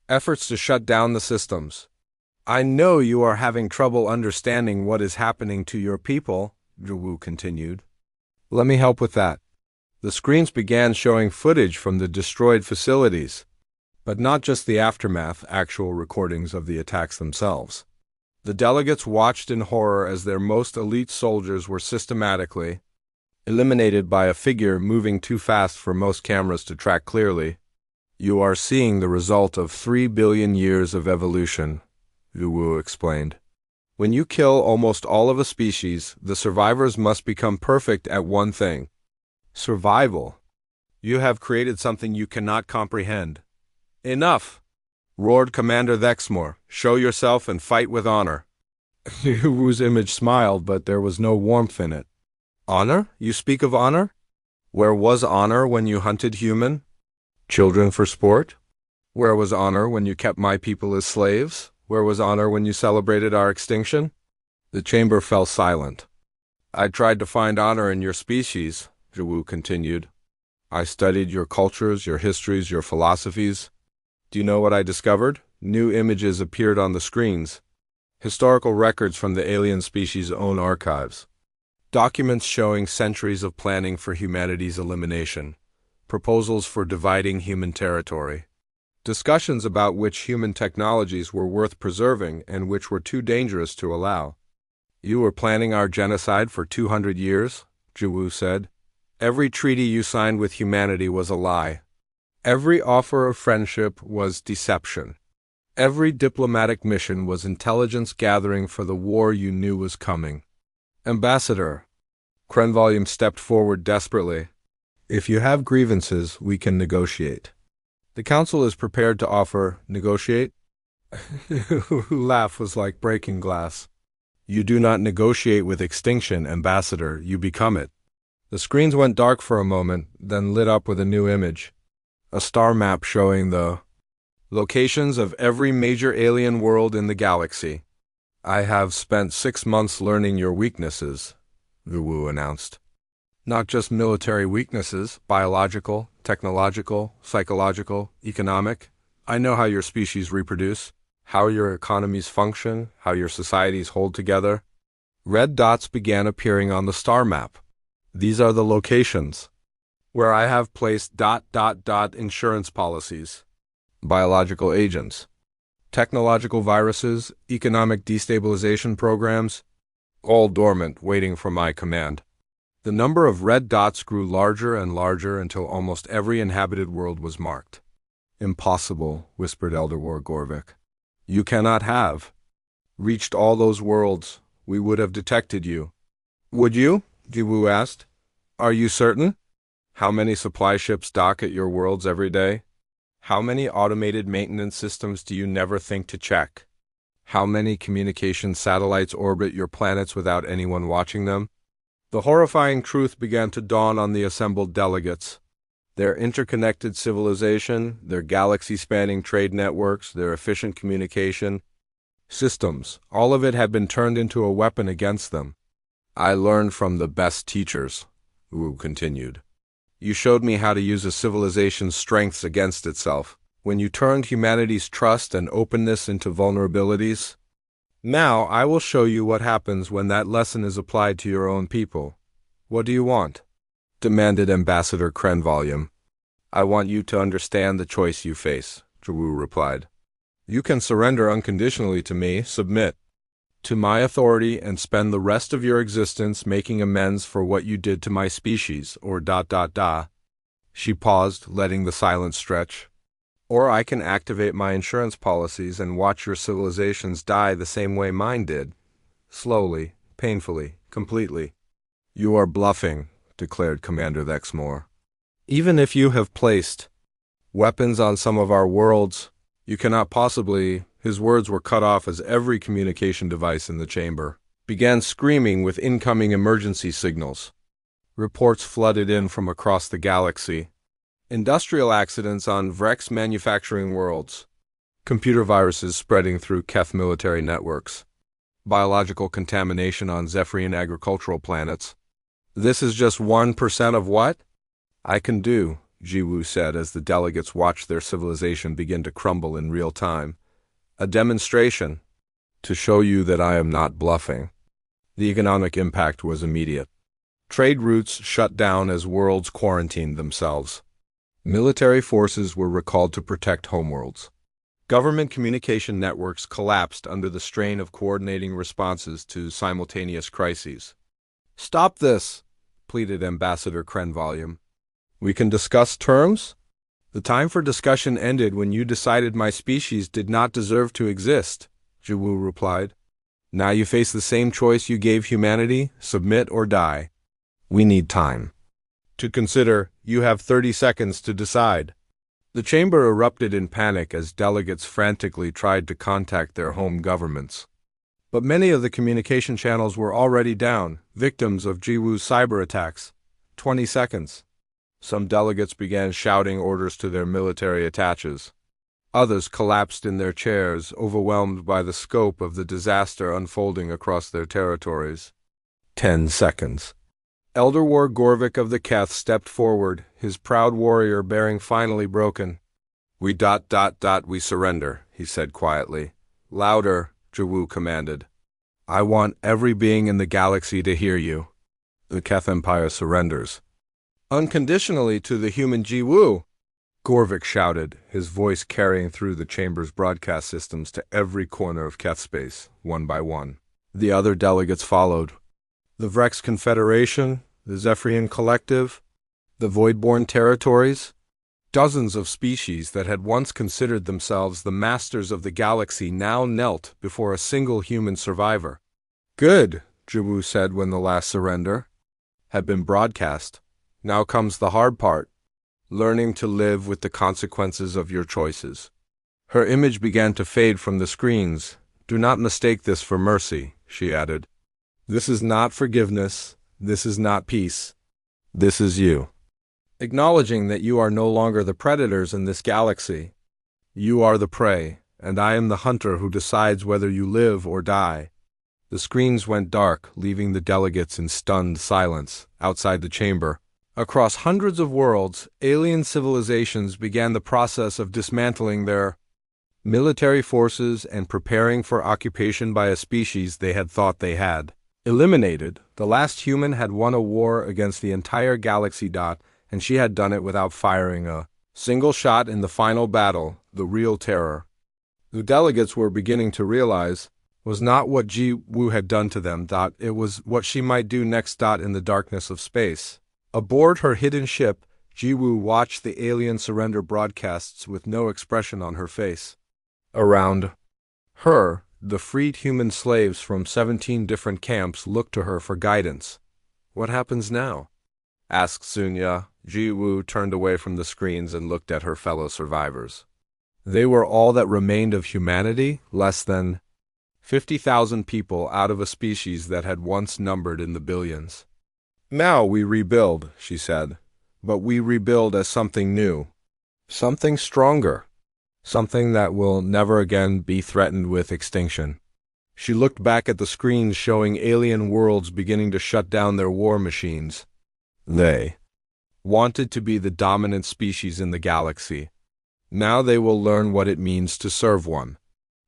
efforts to shut down the systems. "I know you are having trouble understanding what is happening to your people," Guwu continued. "Let me help with that." The screens began showing footage from the destroyed facilities, but not just the aftermath, actual recordings of the attacks themselves. The delegates watched in horror as their most elite soldiers were systematically eliminated by a figure moving too fast for most cameras to track clearly. "You are seeing the result of 3 billion years of evolution," Guwu explained. "When you kill almost all of a species, the survivors must become perfect at one thing. Survival. You have created something you cannot comprehend." "Enough!" roared Commander Vexmore. "Show yourself and fight with honor." Guwu's image smiled, but there was no warmth in it. "Honor? You speak of honor? Where was honor when you hunted human children for sport? Where was honor when you kept my people as slaves? Where was honor when you celebrated our extinction?" The chamber fell silent. "I tried to find honor in your species," Guwu continued. "I studied your cultures, your histories, your philosophies. Do you know what I discovered? New images appeared on the screens. Historical records from the alien species' own archives. Documents showing centuries of planning for humanity's elimination. Proposals for dividing human territory. Discussions about which human technologies were worth preserving and which were too dangerous to allow." "You were planning our genocide for 200 years, Guwu said. "Every treaty you signed with humanity was a lie. Every offer of friendship was deception. Every diplomatic mission was intelligence gathering for the war you knew was coming." "Ambassador," Krenvolume stepped forward desperately. "If you have grievances, we can negotiate. The Council is prepared to offer negotiate." Her laugh was like breaking glass. "You do not negotiate with extinction, Ambassador, you become it." The screens went dark for a moment, then lit up with a new image. A star map showing the locations of every major alien world in the galaxy. "I have spent 6 months learning your weaknesses," Guwu announced. "Not just military weaknesses, biological, technological, psychological, economic. I know how your species reproduce, how your economies function, how your societies hold together." Red dots began appearing on the star map. "These are the locations where I have placed ... insurance policies, biological agents, technological viruses, economic destabilization programs, all dormant, waiting for my command." The number of red dots grew larger and larger until almost every inhabited world was marked. "Impossible," whispered Elder War Gorvik. "You cannot have reached all those worlds. We would have detected you." "Would you?" Guwu asked. "Are you certain? How many supply ships dock at your worlds every day? How many automated maintenance systems do you never think to check? How many communication satellites orbit your planets without anyone watching them?" The horrifying truth began to dawn on the assembled delegates. Their interconnected civilization, their galaxy-spanning trade networks, their efficient communication systems, all of it had been turned into a weapon against them. "I learned from the best teachers," Wu continued. "You showed me how to use a civilization's strengths against itself. When you turned humanity's trust and openness into vulnerabilities? Now I will show you what happens when that lesson is applied to your own people. What do you want? Demanded Ambassador Krenvolume. I want you to understand the choice you face, Zhiwu replied. You can surrender unconditionally to me, submit to my authority, and spend the rest of your existence making amends for what you did to my species, or ... She paused, letting the silence stretch. Or I can activate my insurance policies and watch your civilizations die the same way mine did. Slowly, painfully, completely. You are bluffing, declared Commander Vexmore. Even if you have placed weapons on some of our worlds, you cannot possibly— His words were cut off as every communication device in the chamber began screaming with incoming emergency signals. Reports flooded in from across the galaxy. Industrial accidents on Vrex manufacturing worlds. Computer viruses spreading through Keth military networks. Biological contamination on Zephyrian agricultural planets. This is just 1% of what I can do, Zhiwu said as the delegates watched their civilization begin to crumble in real time. A demonstration to show you that I am not bluffing. The economic impact was immediate. Trade routes shut down as worlds quarantined themselves. Military forces were recalled to protect homeworlds. Government communication networks collapsed under the strain of coordinating responses to simultaneous crises. Stop this, pleaded Ambassador Krenvolume. We can discuss terms? The time for discussion ended when you decided my species did not deserve to exist, Zhiwu replied. Now you face the same choice you gave humanity, submit or die. We need time to consider. You have 30 seconds to decide. The chamber erupted in panic as delegates frantically tried to contact their home governments. But many of the communication channels were already down, victims of Zhiwu's cyber attacks. 20 seconds. Some delegates began shouting orders to their military attaches. Others collapsed in their chairs, overwhelmed by the scope of the disaster unfolding across their territories. 10 seconds. Elder War Gorvik of the Keth stepped forward, his proud warrior bearing finally broken. We ... we surrender, he said quietly. Louder, Zhiwu commanded. I want every being in the galaxy to hear you. The Keth Empire surrenders. Unconditionally to the human Zhiwu, Gorvik shouted, his voice carrying through the chamber's broadcast systems to every corner of Keth space, one by one. The other delegates followed. The Vrex Confederation, the Zephyrian Collective, the Voidborn Territories, dozens of species that had once considered themselves the masters of the galaxy now knelt before a single human survivor. Good, Zhiwu said when the last surrender had been broadcast. Now comes the hard part, learning to live with the consequences of your choices. Her image began to fade from the screens. Do not mistake this for mercy, she added. This is not forgiveness. This is not peace. This is you. Acknowledging that you are no longer the predators in this galaxy. You are the prey, and I am the hunter who decides whether you live or die. The screens went dark, leaving the delegates in stunned silence. Outside the chamber, across hundreds of worlds, alien civilizations began the process of dismantling their military forces and preparing for occupation by a species they had thought they had eliminated. The last human had won a war against the entire galaxy. And she had done it without firing a single shot in the final battle, the real terror. The delegates were beginning to realize was not what Zhiwu had done to them. It was what she might do next. In the darkness of space. Aboard her hidden ship, Zhiwu watched the alien surrender broadcasts with no expression on her face. Around her, the freed human slaves from 17 different camps looked to her for guidance. What happens now? Asked Sunya. Zhiwu turned away from the screens and looked at her fellow survivors. They were all that remained of humanity, less than 50,000 people out of a species that had once numbered in the billions. Now we rebuild, she said, but we rebuild as something new, something stronger, something that will never again be threatened with extinction. She looked back at the screens showing alien worlds beginning to shut down their war machines. They wanted to be the dominant species in the galaxy. Now they will learn what it means to serve one.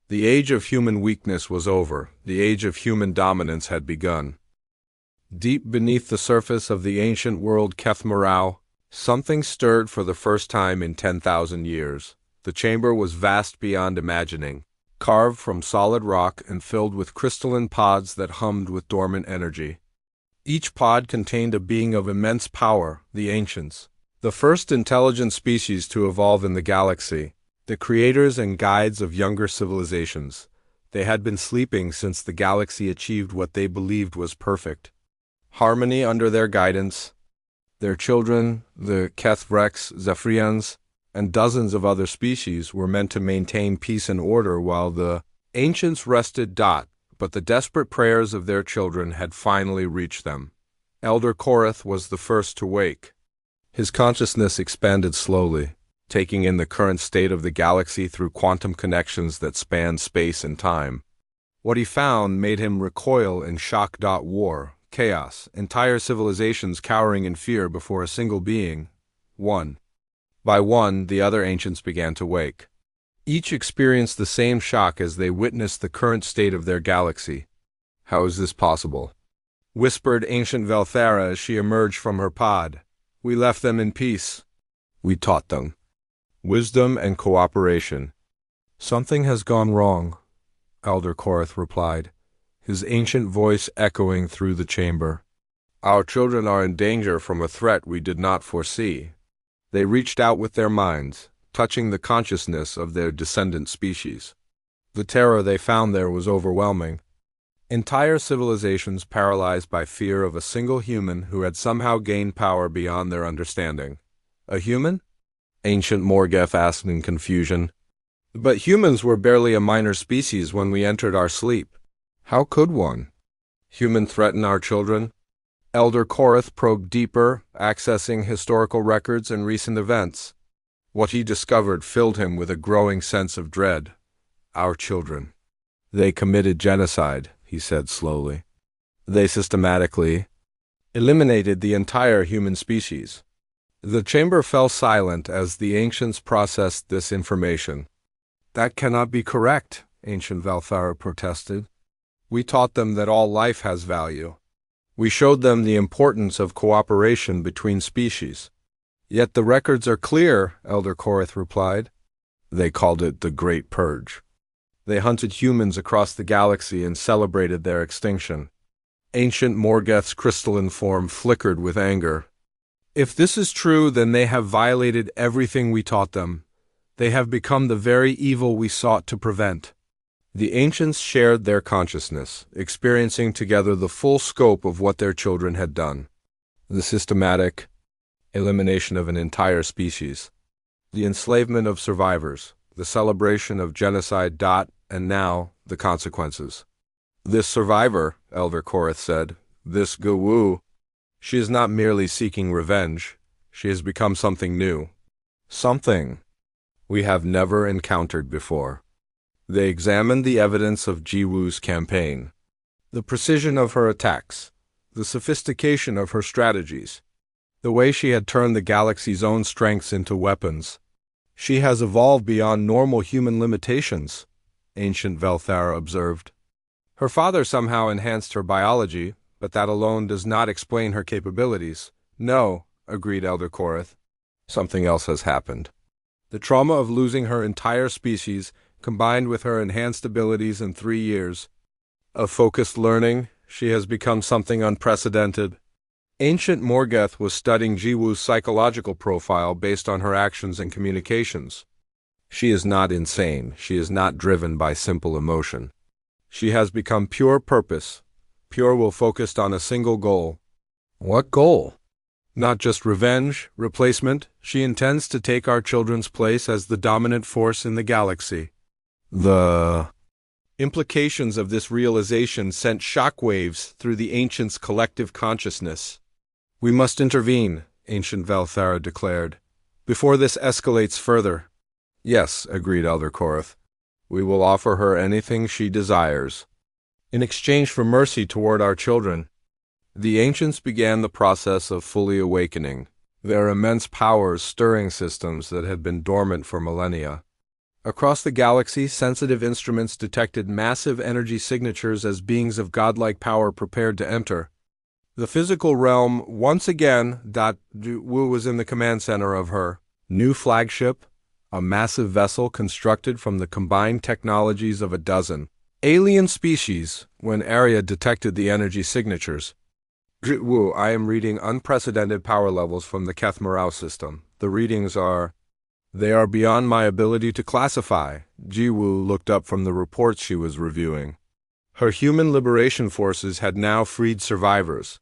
The age of human weakness was over. The age of human dominance had begun. Deep beneath the surface of the ancient world Kethmarau, something stirred for the first time in 10,000 years. The chamber was vast beyond imagining, carved from solid rock and filled with crystalline pods that hummed with dormant energy. Each pod contained a being of immense power, the ancients, the first intelligent species to evolve in the galaxy, the creators and guides of younger civilizations. They had been sleeping since the galaxy achieved what they believed was perfect harmony under their guidance. Their children, the Kethrex, Zephyrians, and dozens of other species were meant to maintain peace and order while the ancients rested. But the desperate prayers of their children had finally reached them. Elder Korath was the first to wake. His consciousness expanded slowly, taking in the current state of the galaxy through quantum connections that spanned space and time. What he found made him recoil in shock. War, chaos, entire civilizations cowering in fear before a single being. One by one, the other ancients began to wake. Each experienced the same shock as they witnessed the current state of their galaxy. "How is this possible?" whispered ancient Velthara as she emerged from her pod. "We left them in peace. We taught them wisdom and cooperation." "Something has gone wrong," Elder Korath replied, his ancient voice echoing through the chamber. "Our children are in danger from a threat we did not foresee." They reached out with their minds, touching the consciousness of their descendant species. The terror they found there was overwhelming. Entire civilizations paralyzed by fear of a single human who had somehow gained power beyond their understanding. "A human?" Ancient Morgoth asked in confusion. "But humans were barely a minor species when we entered our sleep. How could one human threaten our children?" Elder Korath probed deeper, accessing historical records and recent events. What he discovered filled him with a growing sense of dread. "Our children. They committed genocide," he said slowly. "They systematically eliminated the entire human species." The chamber fell silent as the ancients processed this information. "That cannot be correct," ancient Valthara protested. "We taught them that all life has value. We showed them the importance of cooperation between species." "Yet the records are clear," Elder Korath replied. "They called it the Great Purge. They hunted humans across the galaxy and celebrated their extinction." Ancient Morgoth's crystalline form flickered with anger. "If this is true, then they have violated everything we taught them. They have become the very evil we sought to prevent." The ancients shared their consciousness, experiencing together the full scope of what their children had done. The systematic elimination of an entire species, the enslavement of survivors, the celebration of genocide. And now, the consequences. "This survivor," Elder Korath said, "this Gawu, she is not merely seeking revenge. She has become something new. Something we have never encountered before." They examined the evidence of Jiwu's campaign, the precision of her attacks, the sophistication of her strategies, the way she had turned the galaxy's own strengths into weapons. "She has evolved beyond normal human limitations," ancient Velthara observed. "Her father somehow enhanced her biology, but that alone does not explain her capabilities." "No," agreed Elder Korath. "Something else has happened. The trauma of losing her entire species, combined with her enhanced abilities in 3 years of focused learning, she has become something unprecedented." Ancient Morgoth was studying Jiwu's psychological profile based on her actions and communications. "She is not insane. She is not driven by simple emotion. She has become pure purpose, pure will focused on a single goal." "What goal?" "Not just revenge, replacement. She intends to take our children's place as the dominant force in the galaxy." The implications of this realization sent shockwaves through the ancients' collective consciousness. "We must intervene," ancient Valthara declared, "before this escalates further." "Yes," agreed Elder Korath. "We will offer her anything she desires in exchange for mercy toward our children." The ancients began the process of fully awakening. their immense powers stirring systems that had been dormant for millennia. Across the galaxy, sensitive instruments detected massive energy signatures as beings of godlike power prepared to enter. The physical realm, once again, Wu was in the command center of her new flagship, a massive vessel constructed from the combined technologies of a dozen alien species. When Arya detected the energy signatures, Wu, I am reading unprecedented power levels from the Kethmarau system. The readings they are beyond my ability to classify. Jiwoo looked up from the reports she was reviewing. Her human liberation forces had now freed survivors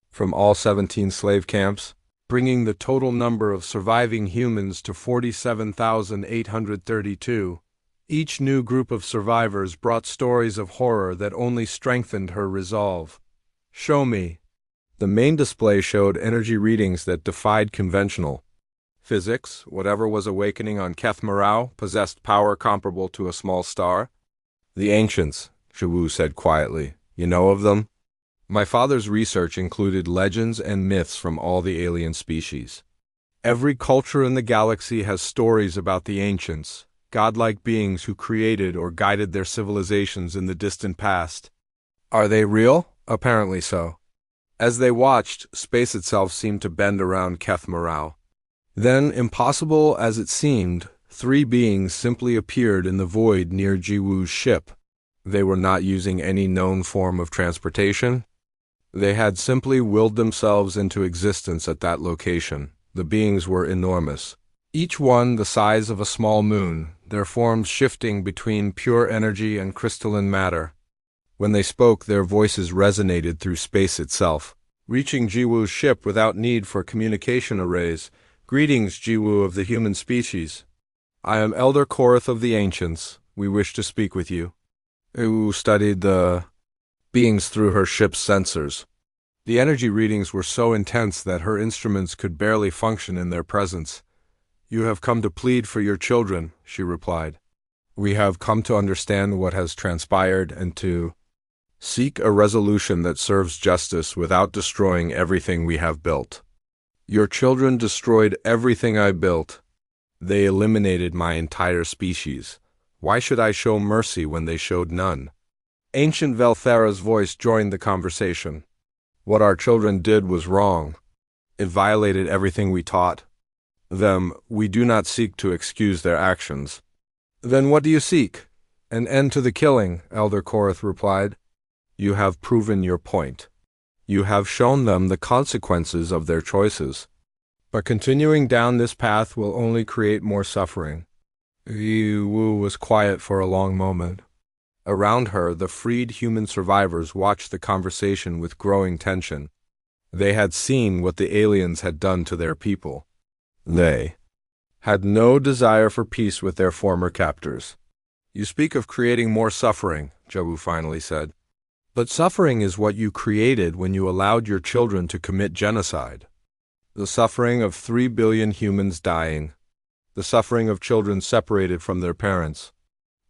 from all 17 slave camps, bringing the total number of surviving humans to 47,832. Each new group of survivors brought stories of horror that only strengthened her resolve. Show me. The main display showed energy readings that defied conventional physics. Whatever was awakening on Kethmarau possessed power comparable to a small star. The ancients, Jiwoo said quietly. You know of them? My father's research included legends and myths from all the alien species. Every culture in the galaxy has stories about the ancients, godlike beings who created or guided their civilizations in the distant past. Are they real? Apparently so. As they watched, space itself seemed to bend around Kethmarau. Then, impossible as it seemed, 3 beings simply appeared in the void near Jiwoo's ship. They were not using any known form of transportation. They had simply willed themselves into existence at that location. The beings were enormous, each one the size of a small moon, their forms shifting between pure energy and crystalline matter. When they spoke, their voices resonated through space itself, reaching Jiwoo's ship without need for communication arrays. Greetings, Jiwoo of the human species. I am Elder Korath of the Ancients. We wish to speak with you. Jiwoo studied the beings through her ship's sensors. The energy readings were so intense that her instruments could barely function in their presence. You have come to plead for your children, she replied. We have come to understand what has transpired and to seek a resolution that serves justice without destroying everything we have built. Your children destroyed everything I built. They eliminated my entire species. Why should I show mercy when they showed none? Ancient Velthara's voice joined the conversation. What our children did was wrong. It violated everything we taught them. We do not seek to excuse their actions. Then what do you seek? An end to the killing, Elder Korath replied. You have proven your point. You have shown them the consequences of their choices. But continuing down this path will only create more suffering. Jiwoo was quiet for a long moment. Around her, the freed human survivors watched the conversation with growing tension. They had seen what the aliens had done to their people. They had no desire for peace with their former captors. You speak of creating more suffering, Jiwoo finally said. But suffering is what you created when you allowed your children to commit genocide. The suffering of 3 billion humans dying. The suffering of children separated from their parents.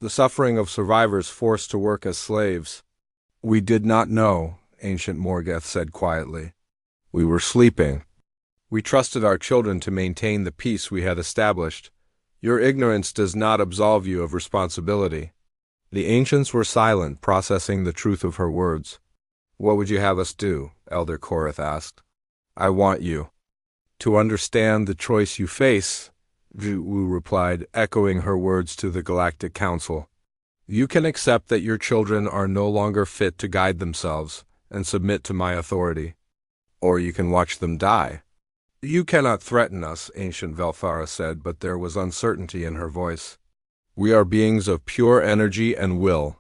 The suffering of survivors forced to work as slaves. We did not know, Ancient Morgoth said quietly. We were sleeping. We trusted our children to maintain the peace we had established. Your ignorance does not absolve you of responsibility. The ancients were silent, processing the truth of her words. What would you have us do? Elder Korath asked. I want you to understand the choice you face, Jiwoo replied, echoing her words to the Galactic Council. You can accept that your children are no longer fit to guide themselves and submit to my authority. Or you can watch them die. You cannot threaten us, Ancient Velthara said, but there was uncertainty in her voice. We are beings of pure energy and will.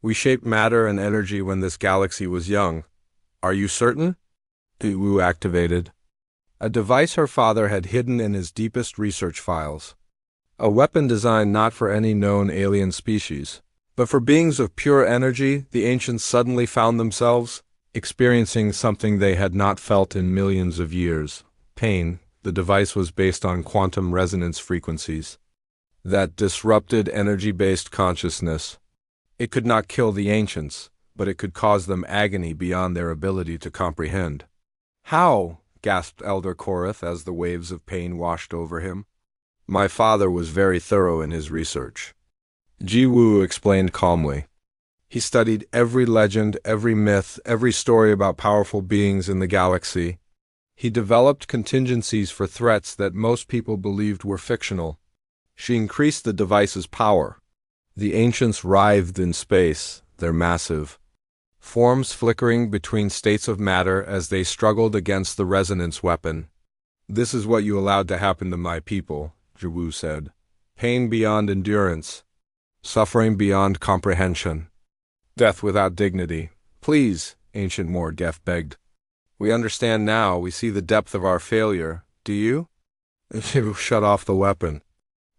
We shaped matter and energy when this galaxy was young. Are you certain? Jiwoo activated a device her father had hidden in his deepest research files. A weapon designed not for any known alien species, but for beings of pure energy. The ancients suddenly found themselves experiencing something they had not felt in millions of years. Pain. The device was based on quantum resonance frequencies that disrupted energy-based consciousness. It could not kill the ancients, but it could cause them agony beyond their ability to comprehend. How? gasped Elder Korath as the waves of pain washed over him. My father was very thorough in his research. Ji-woo explained calmly. He studied every legend, every myth, every story about powerful beings in the galaxy. He developed contingencies for threats that most people believed were fictional. She increased the device's power. The ancients writhed in space, their massive forms flickering between states of matter as they struggled against the resonance weapon. This is what you allowed to happen to my people, Ji-woo said. Pain beyond endurance. Suffering beyond comprehension. Death without dignity. Please, Ancient Morgeth begged. We understand now, we see the depth of our failure. Do you? Shut off the weapon.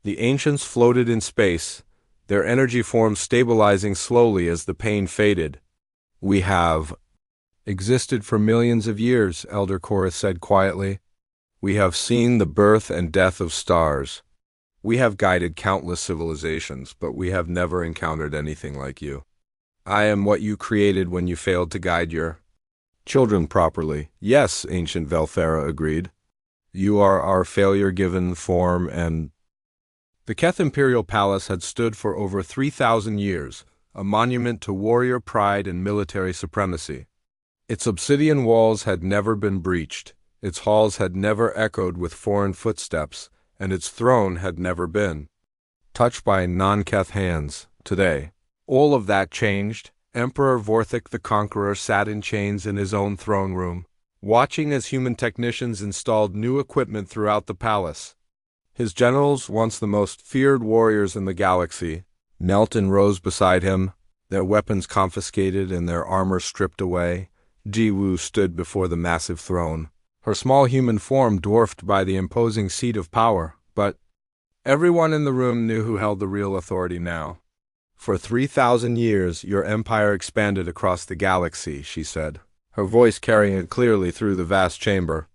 The ancients floated in space, their energy forms stabilizing slowly as the pain faded. We have existed for millions of years, Elder Korath said quietly. We have seen the birth and death of stars. We have guided countless civilizations, but we have never encountered anything like you. I am what you created when you failed to guide your children properly. Yes, Ancient Velfera agreed. You are our failure given form and... The Keth Imperial Palace had stood for over 3,000 years, a monument to warrior pride and military supremacy. Its obsidian walls had never been breached, its halls had never echoed with foreign footsteps, and its throne had never been touched by non-Keth hands. Today, all of that changed. Emperor Vorthik the Conqueror sat in chains in his own throne room, watching as human technicians installed new equipment throughout the palace. His generals, once the most feared warriors in the galaxy, knelt in rows beside him, their weapons confiscated and their armor stripped away. Ji-woo stood before the massive throne, her small human form dwarfed by the imposing seat of power, but everyone in the room knew who held the real authority now. For 3,000 years, your empire expanded across the galaxy, she said, her voice carrying it clearly through the vast chamber.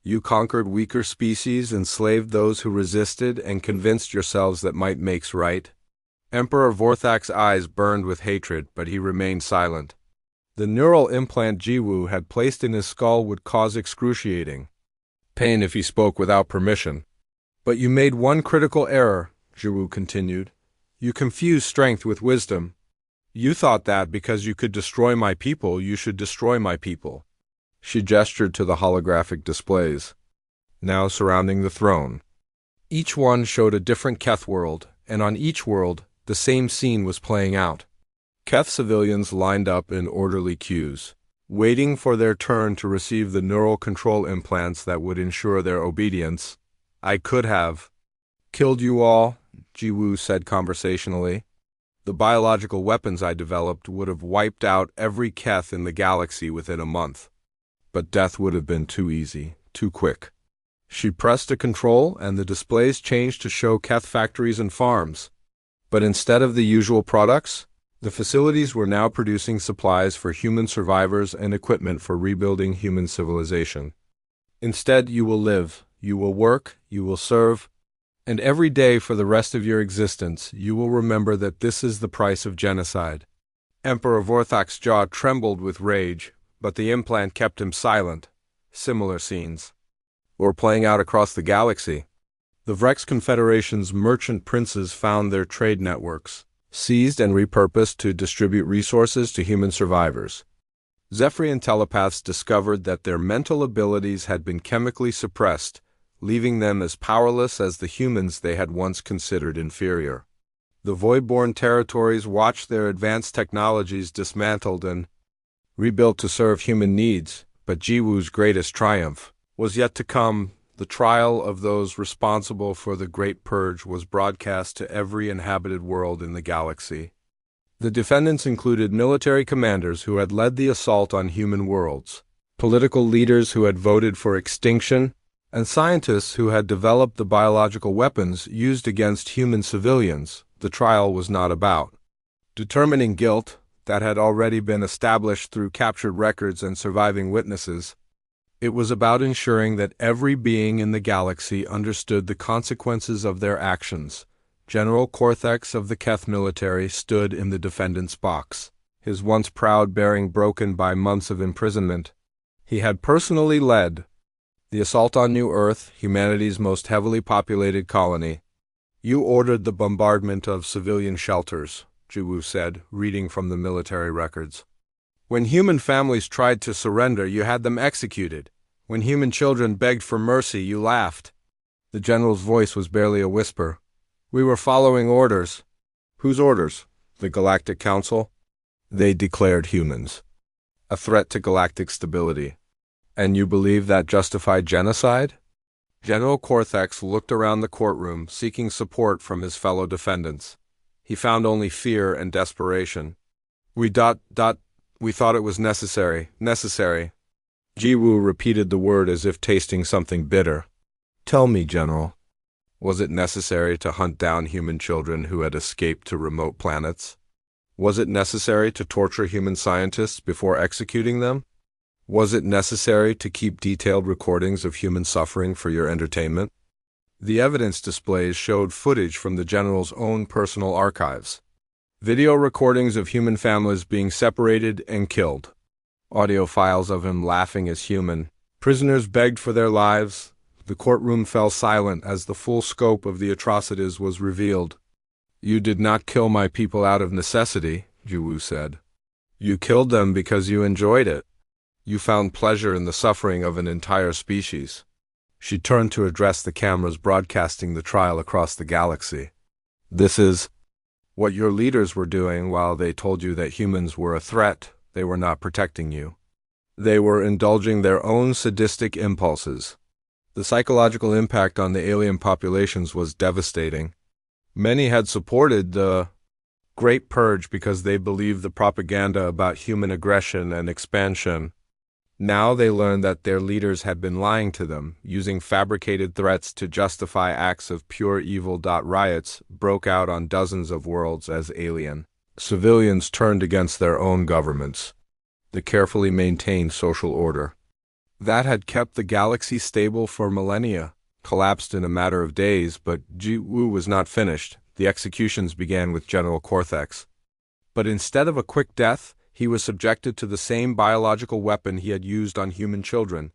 You conquered weaker species, enslaved those who resisted, and convinced yourselves that might makes right. Emperor Vorthak's eyes burned with hatred, but he remained silent. The neural implant Ji-woo had placed in his skull would cause excruciating pain if he spoke without permission. But you made one critical error, Ji-woo continued. You confused strength with wisdom. You thought that because you could destroy my people, you should destroy my people. She gestured to the holographic displays, now surrounding the throne. Each one showed a different Keth world, and on each world, the same scene was playing out. Keth civilians lined up in orderly queues, waiting for their turn to receive the neural control implants that would ensure their obedience. I could have killed you all, Ji-woo said conversationally. The biological weapons I developed would have wiped out every Keth in the galaxy within a month. But death would have been too easy, too quick. She pressed a control, and the displays changed to show Keth factories and farms. But instead of the usual products, the facilities were now producing supplies for human survivors and equipment for rebuilding human civilization. Instead, you will live, you will work, you will serve, and every day for the rest of your existence, you will remember that this is the price of genocide. Emperor Vorthak's jaw trembled with rage, but the implant kept him silent. Similar scenes were playing out across the galaxy. The Vrex Confederation's merchant princes found their trade networks seized and repurposed to distribute resources to human survivors. Zephyrian telepaths discovered that their mental abilities had been chemically suppressed, leaving them as powerless as the humans they had once considered inferior. The Voidborn territories watched their advanced technologies dismantled and rebuilt to serve human needs, but Ji-woo's greatest triumph was yet to come. The trial of those responsible for the Great Purge was broadcast to every inhabited world in the galaxy. The defendants included military commanders who had led the assault on human worlds, political leaders who had voted for extinction, and scientists who had developed the biological weapons used against human civilians. The trial was not about determining guilt that had already been established through captured records and surviving witnesses. It was about ensuring that every being in the galaxy understood the consequences of their actions. General Korthex of the Keth military stood in the defendant's box, his once proud bearing broken by months of imprisonment. He had personally led The assault on New Earth, humanity's most heavily populated colony. You ordered the bombardment of civilian shelters, Jiwoo said, reading from the military records. When human families tried to surrender, you had them executed. When human children begged for mercy, you laughed. The general's voice was barely a whisper. We were following orders. Whose orders? The Galactic Council? They declared humans a threat to galactic stability. And you believe that justified genocide? General Cortex looked around the courtroom, seeking support from his fellow defendants. He found only fear and desperation. We thought it was necessary. Jiwoo repeated the word as if tasting something bitter. Tell me, General, was it necessary to hunt down human children who had escaped to remote planets? Was it necessary to torture human scientists before executing them? Was it necessary to keep detailed recordings of human suffering for your entertainment? The evidence displays showed footage from the General's own personal archives. Video recordings of human families being separated and killed. Audio files of him laughing as human. Prisoners begged for their lives. The courtroom fell silent as the full scope of the atrocities was revealed. You did not kill my people out of necessity, Jiwoo said. You killed them because you enjoyed it. You found pleasure in the suffering of an entire species. She turned to address the cameras broadcasting the trial across the galaxy. This is what your leaders were doing while they told you that humans were a threat. They were not protecting you. They were indulging their own sadistic impulses. The psychological impact on the alien populations was devastating. Many had supported the Great Purge because they believed the propaganda about human aggression and expansion. Now they learned that their leaders had been lying to them, using fabricated threats to justify acts of pure evil. Riots broke out on dozens of worlds as alien. Civilians turned against their own governments. The carefully maintained social order that had kept the galaxy stable for millennia collapsed in a matter of days, but Jiwoo was not finished. The executions began with General Cortex. But instead of a quick death, he was subjected to the same biological weapon he had used on human children,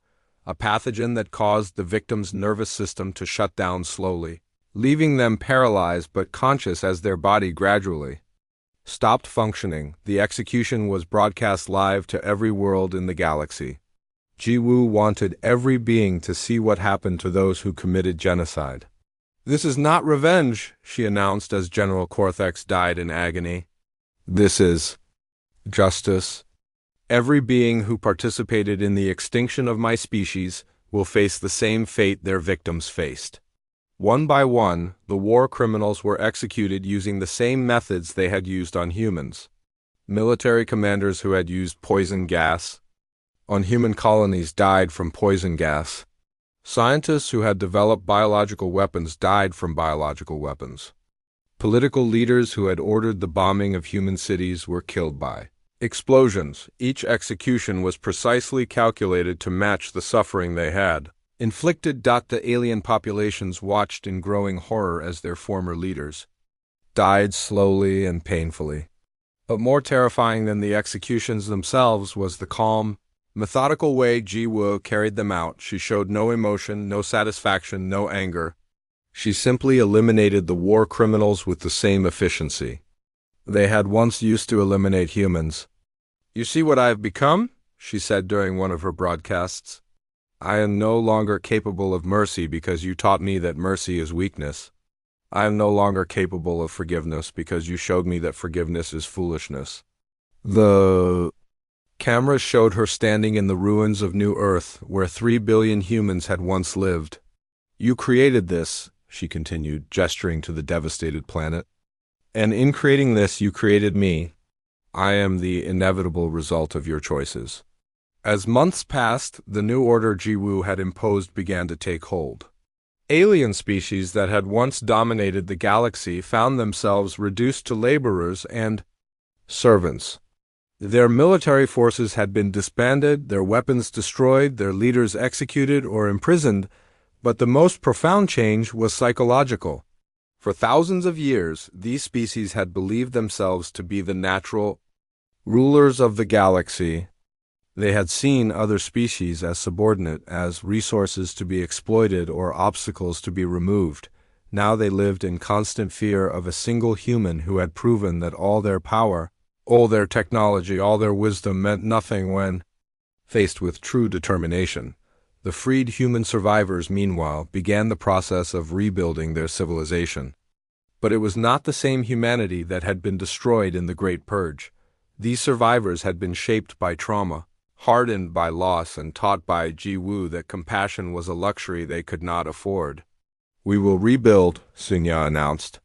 a pathogen that caused the victim's nervous system to shut down slowly, leaving them paralyzed but conscious as their body gradually stopped functioning. The execution was broadcast live to every world in the galaxy. Jiwoo wanted every being to see what happened to those who committed genocide. This is not revenge, she announced as General Cortex died in agony. This is justice. Every being who participated in the extinction of my species will face the same fate their victims faced. One by one, the war criminals were executed using the same methods they had used on humans. Military commanders who had used poison gas on human colonies died from poison gas. Scientists who had developed biological weapons died from biological weapons. Political leaders who had ordered the bombing of human cities were killed by explosions. Each execution was precisely calculated to match the suffering they had inflicted. The alien populations watched in growing horror as their former leaders died slowly and painfully. But more terrifying than the executions themselves was the calm, methodical way Jiwoo carried them out. She showed no emotion, no satisfaction, no anger. She simply eliminated the war criminals with the same efficiency they had once used to eliminate humans. You see what I have become? She said during one of her broadcasts. I am no longer capable of mercy because you taught me that mercy is weakness. I am no longer capable of forgiveness because you showed me that forgiveness is foolishness. The cameras showed her standing in the ruins of New Earth, where 3 billion humans had once lived. You created this, she continued, gesturing to the devastated planet. And in creating this, you created me. I am the inevitable result of your choices. As months passed, the new order Jiwoo had imposed began to take hold. Alien species that had once dominated the galaxy found themselves reduced to laborers and servants. Their military forces had been disbanded, their weapons destroyed, their leaders executed or imprisoned, but the most profound change was psychological. For thousands of years, these species had believed themselves to be the natural rulers of the galaxy. They had seen other species as subordinate, as resources to be exploited or obstacles to be removed. Now they lived in constant fear of a single human who had proven that all their power, all their technology, all their wisdom meant nothing when faced with true determination. The freed human survivors, meanwhile, began the process of rebuilding their civilization. But it was not the same humanity that had been destroyed in the Great Purge. These survivors had been shaped by trauma, hardened by loss, and taught by Jiwu that compassion was a luxury they could not afford. "We will rebuild," Sunya announced,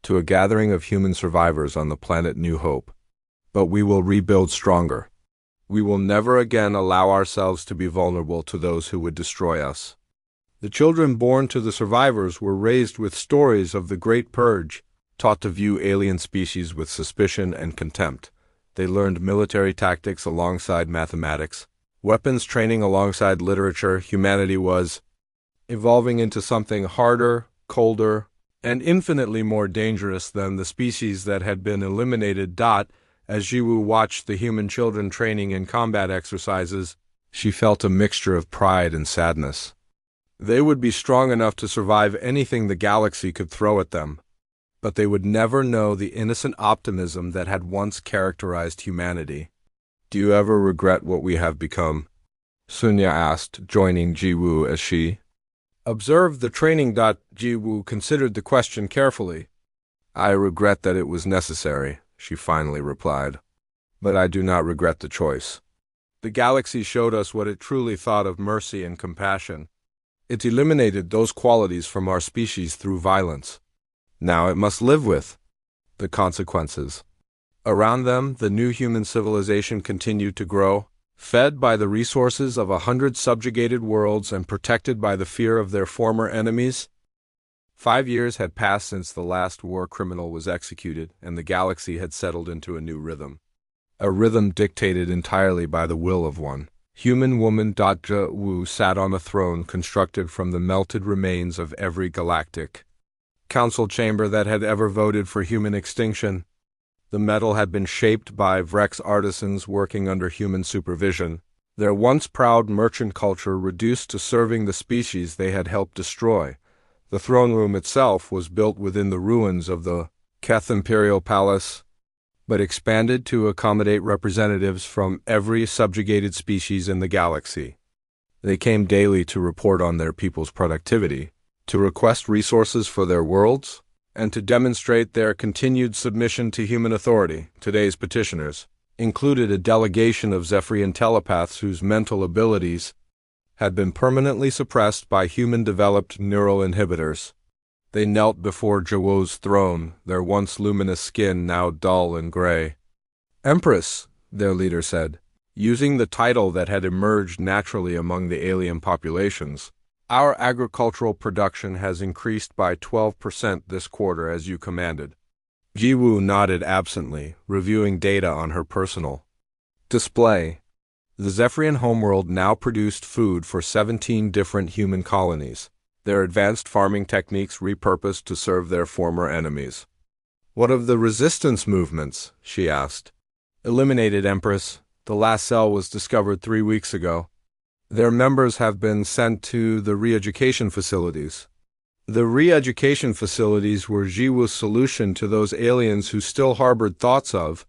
to a gathering of human survivors on the planet New Hope. "But we will rebuild stronger. We will never again allow ourselves to be vulnerable to those who would destroy us." The children born to the survivors were raised with stories of the Great Purge, taught to view alien species with suspicion and contempt. They learned military tactics alongside mathematics, weapons training alongside literature. Humanity was evolving into something harder, colder, and infinitely more dangerous than the species that had been eliminated. As Jiwu watched the human children training in combat exercises, she felt a mixture of pride and sadness. They would be strong enough to survive anything the galaxy could throw at them, but they would never know the innocent optimism that had once characterized humanity. "Do you ever regret what we have become?" Sunya asked, joining Jiwu as she observed the training. Jiwu considered the question carefully. "I regret that it was necessary," she finally replied. "But I do not regret the choice. The galaxy showed us what it truly thought of mercy and compassion. It eliminated those qualities from our species through violence. Now it must live with the consequences." Around them, the new human civilization continued to grow, fed by the resources of 100 subjugated worlds and protected by the fear of their former enemies. 5 years had passed since the last war criminal was executed, and the galaxy had settled into a new rhythm. A rhythm dictated entirely by the will of one human woman. Jiwu sat on a throne constructed from the melted remains of every galactic council chamber that had ever voted for human extinction. The metal had been shaped by Vrex artisans working under human supervision, their once proud merchant culture reduced to serving the species they had helped destroy. The throne room itself was built within the ruins of the Keth Imperial Palace, but expanded to accommodate representatives from every subjugated species in the galaxy. They came daily to report on their people's productivity, to request resources for their worlds, and to demonstrate their continued submission to human authority. Today's petitioners included a delegation of Zephyrian telepaths whose mental abilities had been permanently suppressed by human-developed neural inhibitors. They knelt before Jiwu's throne, their once luminous skin now dull and gray. "Empress," their leader said, using the title that had emerged naturally among the alien populations, "our agricultural production has increased by 12% this quarter as you commanded." Jiwu nodded absently, reviewing data on her personal display. The Zephyrian homeworld now produced food for 17 different human colonies, their advanced farming techniques repurposed to serve their former enemies. "What of the resistance movements?" she asked. "Eliminated, Empress. The last cell was discovered 3 weeks ago. Their members have been sent to the re-education facilities." The re-education facilities were Jiwu's solution to those aliens who still harbored thoughts of